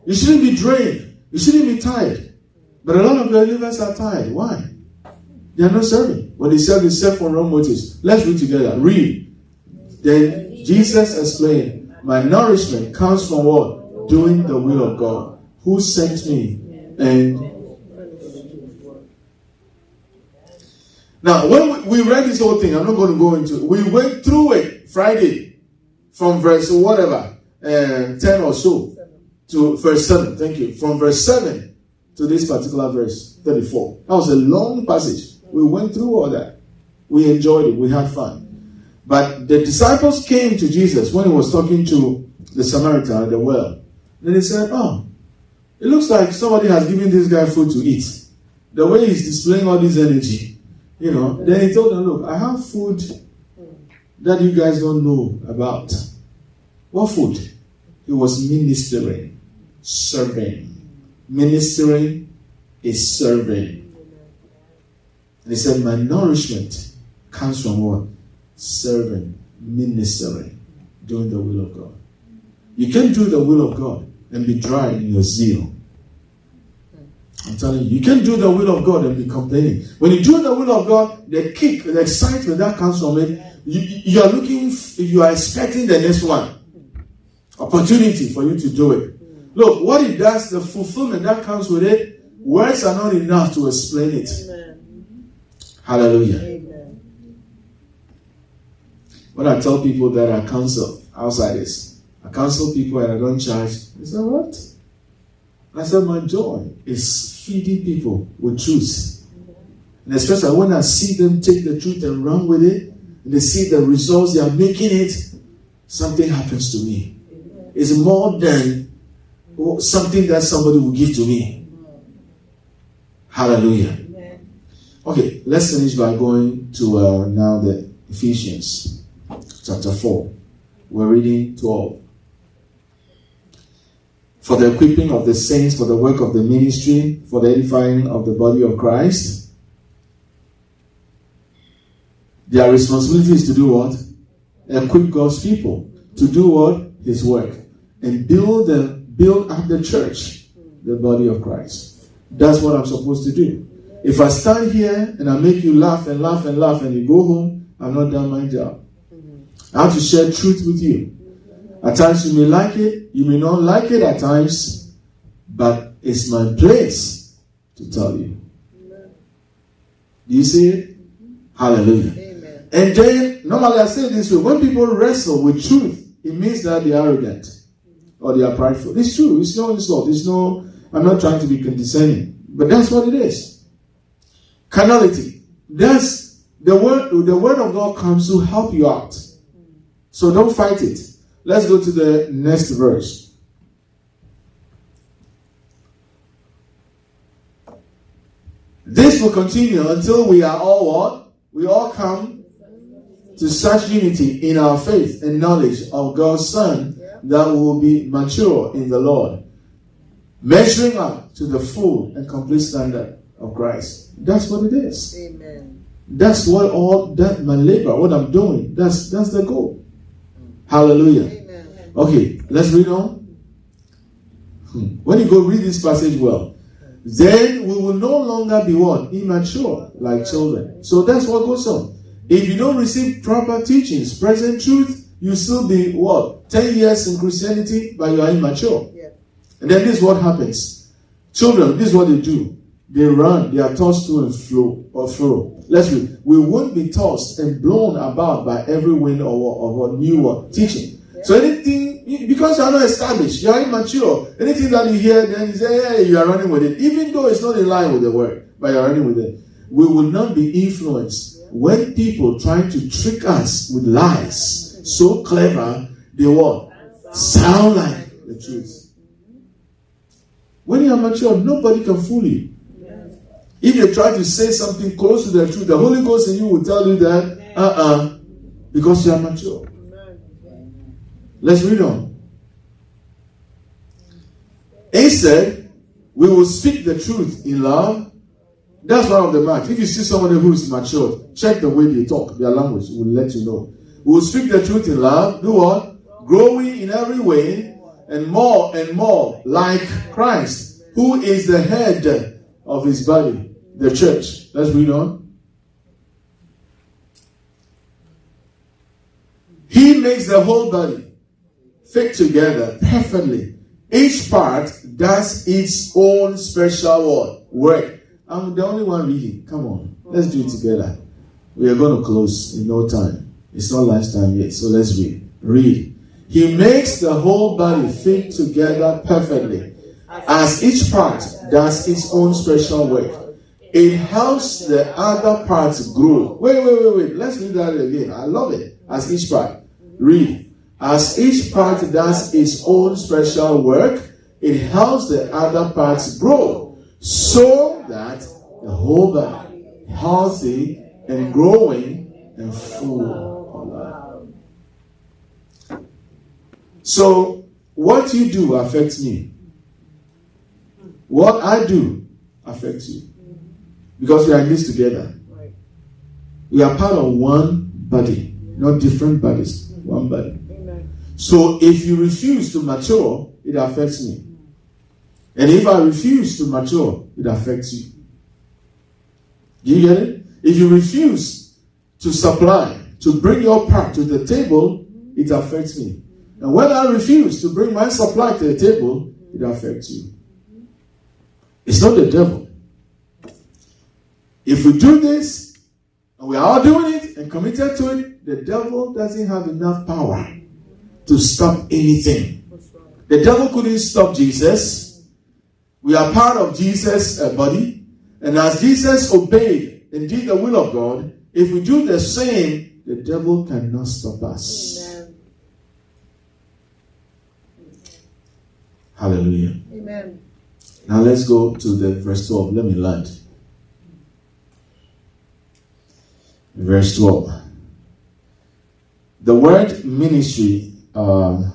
You shouldn't be drained. You shouldn't be tired. But a lot of believers are tired. Why? They are not serving. When they serve, they serve for wrong motives. Let's read together. Read. Then Jesus explained, my nourishment comes from what? Doing the will of God, who sent me. And now, when we read this whole thing, I'm not going to go into it. We went through it Friday from verse 10 or so to verse 7. Thank you. From verse 7 to this particular verse 34. That was a long passage. We went through all that. We enjoyed it. We had fun. But the disciples came to Jesus when He was talking to the Samaritan at the well. Then they said, oh, it looks like somebody has given this guy food to eat. The way he's displaying all this energy. Then He told them, look, I have food that you guys don't know about. What food? He was ministering, serving. Ministering is serving. And He said, my nourishment comes from what? Serving, ministering, doing the will of God. You can't do the will of God and be dry in your zeal. I'm telling you, you can't do the will of God and be complaining. When you do the will of God, the kick, the excitement that comes from it, you are expecting the next one. Opportunity for you to do it. Look, what it does, the fulfillment that comes with it, words are not enough to explain it. Amen. Hallelujah. Amen. When I tell people that I counsel outsiders, I counsel people and I don't charge, they say, what? I said, my joy is feeding people with truth. And especially when I see them take the truth and run with it, and they see the results they are making it, something happens to me. It's more than something that somebody will give to me. Hallelujah. Okay, let's finish by going to now the Ephesians chapter 4. We're reading 12. For the equipping of the saints, for the work of the ministry, for the edifying of the body of Christ. Their responsibility is to do what? equip God's people to do what? His work. And build up the church, the body of Christ. That's what I'm supposed to do. If I stand here and I make you laugh and laugh and laugh and you go home, I've not done my job. I have to share truth with you. At times you may like it, you may not like it at times, but it's my place to tell you. Do you see it? Hallelujah. Amen. And then, normally I say this way, when people wrestle with truth, it means that they are arrogant or they are prideful. It's true. It's no insult. I'm not trying to be condescending, but that's what it is. Carnality. That's the word of God comes to help you out. So don't fight it. Let's go to the next verse. This will continue until we are all what? We all come to such unity in our faith and knowledge of God's Son that we will be mature in the Lord, measuring up to the full and complete standard of Christ. That's what it is. Amen. That's what all that my labor, what I'm doing, that's the goal. Hallelujah. Amen. Okay, let's read on. When you go read this passage well, then we will no longer be what? Immature, like children. So that's what goes on. If you don't receive proper teachings, present truth, you still be what? 10 years in Christianity, but you are immature. Yeah. And then this is what happens. Children, this is what they do. They run, they are tossed to and fro. Let's read. We won't be tossed and blown about by every wind or new teaching. Yeah. So anything, because you are not established, you are immature. Anything that you hear, then you say, hey, you are running with it. Even though it's not in line with the word, but you are running with it. We will not be influenced when people try to trick us with lies. So clever, they what? Sound like the truth. When you are mature, nobody can fool you. If they try to say something close to the truth, the Holy Ghost in you will tell you that, because you are mature. Let's read on. Instead, we will speak the truth in love. That's one of the marks. If you see somebody who is mature, check the way they talk, their language will let you know. We will speak the truth in love. Do what? Growing in every way and more like Christ, who is the head of his body, the church. Let's read on. He makes the whole body fit together perfectly. Each part does its own special work. I'm the only one reading. Come on. Let's do it together. We are going to close in no time. It's not lunchtime yet, so let's read. Read. He makes the whole body fit together perfectly, as each part does its own special work. It helps the other parts grow. Wait. Let's read that again. I love it. As each part. Read. As each part does its own special work, it helps the other parts grow, so that the whole body, healthy and growing and full of life. So, what you do affects me. What I do affects you. Because we are in this together. We are part of one body, not different bodies. One body. So if you refuse to mature, it affects me. And if I refuse to mature, it affects you. Do you get it? If you refuse to supply, to bring your part to the table, it affects me. And when I refuse to bring my supply to the table, it affects you. It's not the devil. If we do this, and we are all doing it and committed to it, the devil doesn't have enough power to stop anything. The devil couldn't stop Jesus. We are part of Jesus' body. And as Jesus obeyed and did the will of God, if we do the same, the devil cannot stop us. Amen. Hallelujah. Amen. Now let's go to the verse 12. Let me land. Verse 12. The word ministry, I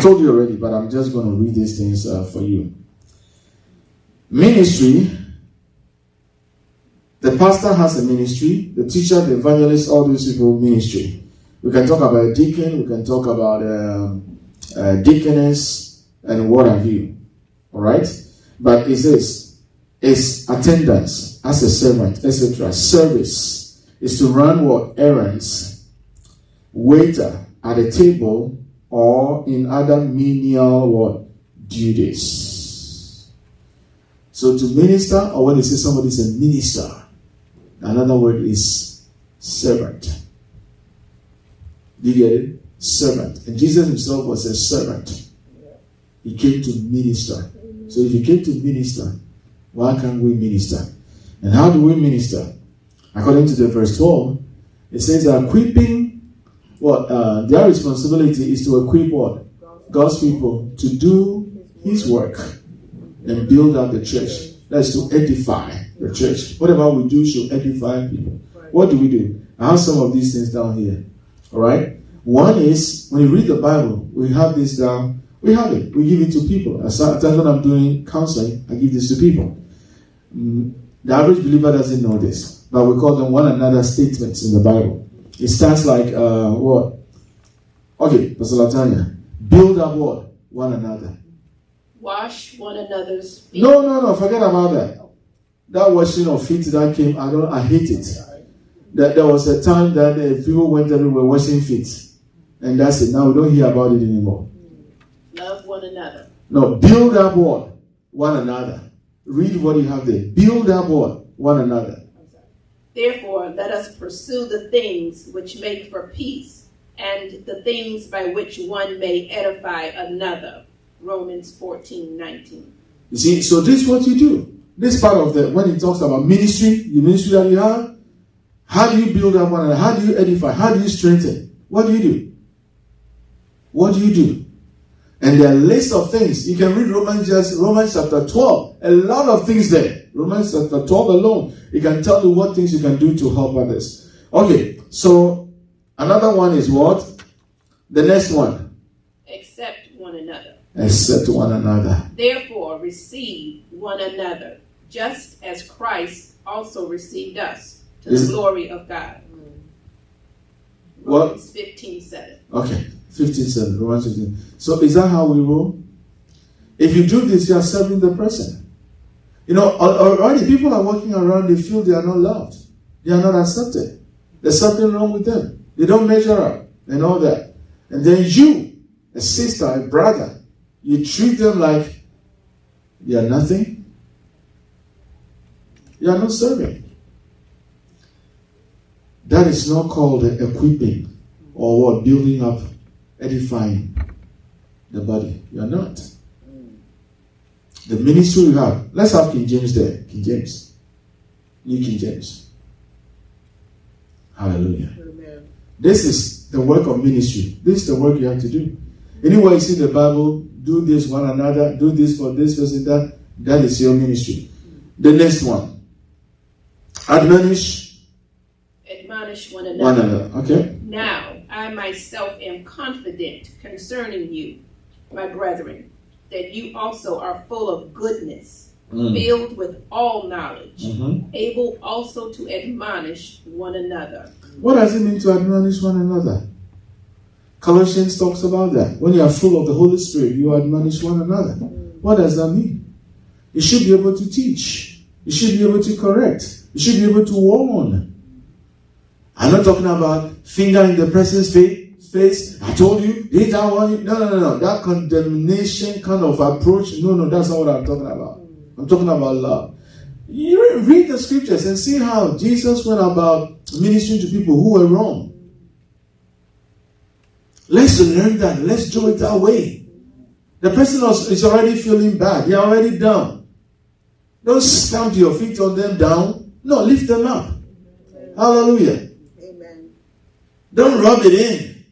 told you already, but I'm just going to read these things for you. Ministry The pastor has a ministry. The teacher, the evangelist, all those people ministry. We can talk about a deacon. We can talk about a deaconess and what have you. All right? But it says, it's attendance as a servant, etc. Service is to run what? Errands. Waiter at a table or in other menial what? Duties. So to minister, or when they say somebody is a minister, another word is servant. Do you get it? Servant. And Jesus himself was a servant. He came to minister. So if he came to minister, why can't we minister? And how do we minister? According to the verse 12, it says that equipping, their responsibility is to equip what? God's people to do his work and build up the church. That's to edify the church. Whatever we do should edify people. What do we do? I have some of these things down here. All right? One is, when you read the Bible, we have this down. We have it. We give it to people. Sometimes when I'm doing counseling, I give this to people. The average believer doesn't know this, but we call them one another statements in the Bible. It starts like, what? Okay, Pastor Latanya. Build up what? One another. Wash one another's feet. No, forget about that. That washing of feet that came, I hate it. There was a time that people went everywhere washing feet. And that's it. Now we don't hear about it anymore. Love one another. No, build up what? One another. Read what you have there. Build up what? One another. Therefore, let us pursue the things which make for peace, and the things by which one may edify another. Romans 14:19. You see, so this is what you do. This part of when it talks about ministry, the ministry that you have, how do you build up one another? How do you edify? How do you strengthen? What do you do? What do you do? And there are lists of things. You can read Romans chapter 12. A lot of things there. Romans chapter 12 alone. It can tell you what things you can do to help others. Okay, so another one is what? The next one. Accept one another. Accept one another. Therefore, receive one another, just as Christ also received us, to the glory of God. Romans 15:7. Okay, 15:7. Romans 15. So is that how we roll? If you do this, you are serving the person. You know, already people are walking around, they feel they are not loved. They are not accepted. There's something wrong with them. They don't measure up and all that. And then you, a sister, a brother, you treat them like they are nothing. You are not serving. That is not called equipping or what? Building up, edifying the body. You are not. The ministry you have. Let's have King James there. King James. New King James. Hallelujah. Amen. This is the work of ministry. This is the work you have to do. Anywhere you see the Bible, do this one another, do this for this person, that is your ministry. The next one. Admonish one another. Okay. Now, I myself am confident concerning you, my brethren, that you also are full of goodness, filled with all knowledge, able also to admonish one another. What does it mean to admonish one another? Colossians talks about that. When you are full of the Holy Spirit, you admonish one another. What does that mean? You should be able to teach. You should be able to correct. You should be able to warn. I'm not talking about finger in the person's face. I told you, did that one? No. That condemnation kind of approach. No, that's not what I'm talking about. I'm talking about love. You read the scriptures and see how Jesus went about ministering to people who were wrong. Let's learn that. Let's do it that way. The person is already feeling bad. They're already down. Don't stamp your feet on them down. No, lift them up. Amen. Hallelujah. Amen. Don't rub it in.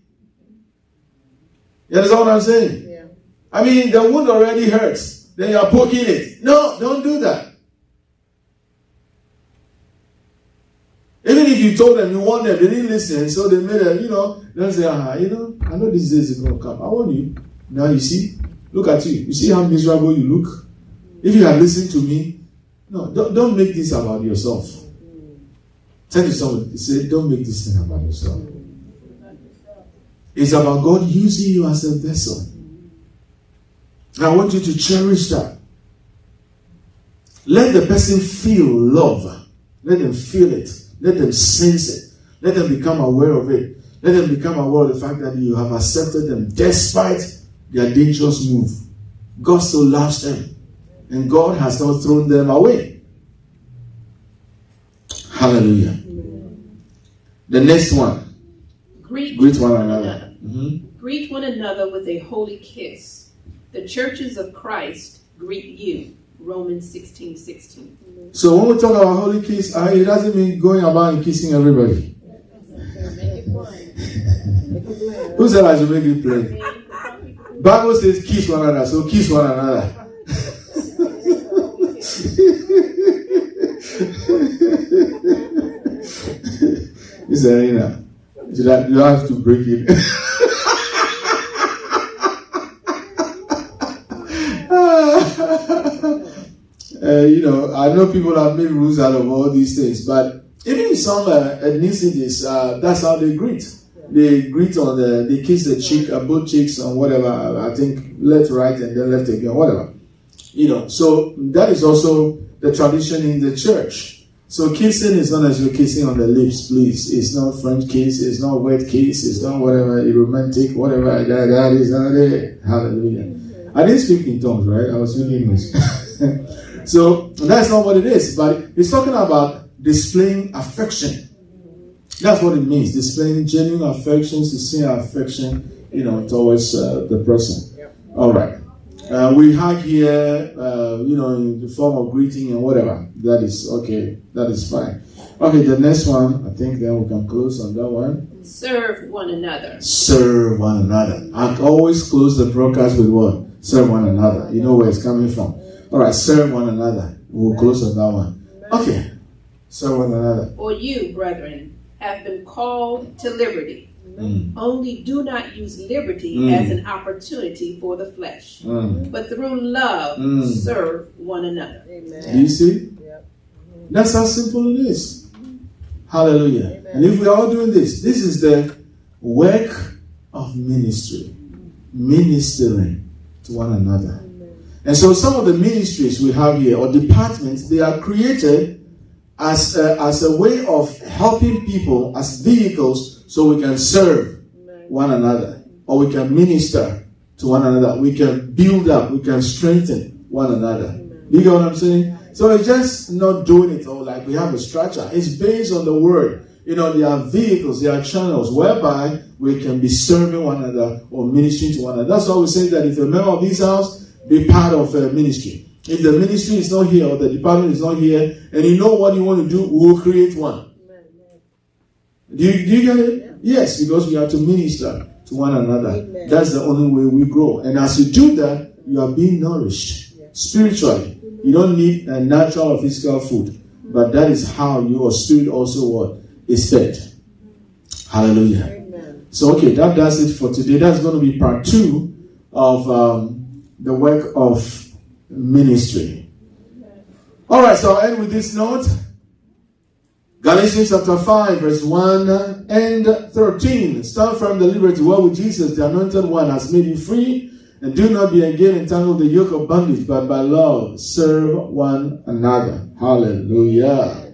You understand what I'm saying? Yeah. I mean, the wound already hurts. Then you're poking it. No, don't do that. Even if you told them, you warned them, they didn't listen, so they made a, don't say, I know this days is going to come. I warn you. Now you see, look at you. You see how miserable you look? If you had listened to me, no, don't make this about yourself. Tell you something. Say, don't make this thing about yourself. It's about God using you as a vessel. And I want you to cherish that. Let the person feel love. Let them feel it. Let them sense it. Let them become aware of it. Let them become aware of the fact that you have accepted them despite their dangerous move. God still loves them. And God has not thrown them away. Hallelujah. The next one. Greet one another. Mm-hmm. Greet one another with a holy kiss. The churches of Christ greet you. Romans 16:16. So when we talk about holy kiss, it doesn't mean going about and kissing everybody. Who said I should make it plain? Bible says kiss one another, so kiss one another. Miss Arena, you have to break it. I know people have made rules out of all these things, but even in some ethnicities, that's how they greet. They greet they kiss the cheek, both cheeks, and whatever. I think left, right, and then left again, whatever. So that is also the tradition in the church. So kissing is not as you're kissing on the lips, please. It's not French kiss. It's not wet kiss. It's not whatever romantic, whatever that is. Hallelujah. I didn't speak in tongues, right? I was speaking English. So that's not what it is. But it's talking about displaying affection. That's what it means. Displaying genuine affection, sincere affection, towards the person. All right. We hug here, in the form of greeting and whatever. That is okay. That is fine. Okay, the next one, I think then we can close on that one. Serve one another. Serve one another. I always close the broadcast with what? Serve one another. You know where it's coming from. All right, serve one another. We'll close on that one. Okay. Serve one another. For you, brethren, have been called to liberty. Only do not use liberty as an opportunity for the flesh, but through love serve one another. Amen. Do you see? Yep. That's how simple it is. Hallelujah. Amen. And if we are all doing this is the work of ministry. Ministering to one another. Amen. And so some of the ministries we have here, or departments, they are created as a way of helping people, as vehicles, so we can serve one another, or we can minister to one another. We can build up, we can strengthen one another. You get what I'm saying? So it's just not doing it all like we have a structure. It's based on the word. There are vehicles, there are channels whereby we can be serving one another or ministering to one another. That's why we say that if a member of this house, be part of a ministry. If the ministry is not here or the department is not here, and you know what you want to do, we will create one. Do you get it? Yeah. Yes, because we have to minister to one another. Amen. That's the only way we grow. And as you do that, you are being nourished spiritually. You don't need a natural or physical food, but that is how your spirit also is fed. Hallelujah. Amen. So, okay, that does it for today. That's going to be part 2 of the work of ministry. All right, so I'll end with this note. Galatians chapter 5, verse 1 and 13. Stand firm the liberty wherewith Jesus, the anointed one, has made you free, and do not be again entangled in the yoke of bondage, but by love serve one another. Hallelujah.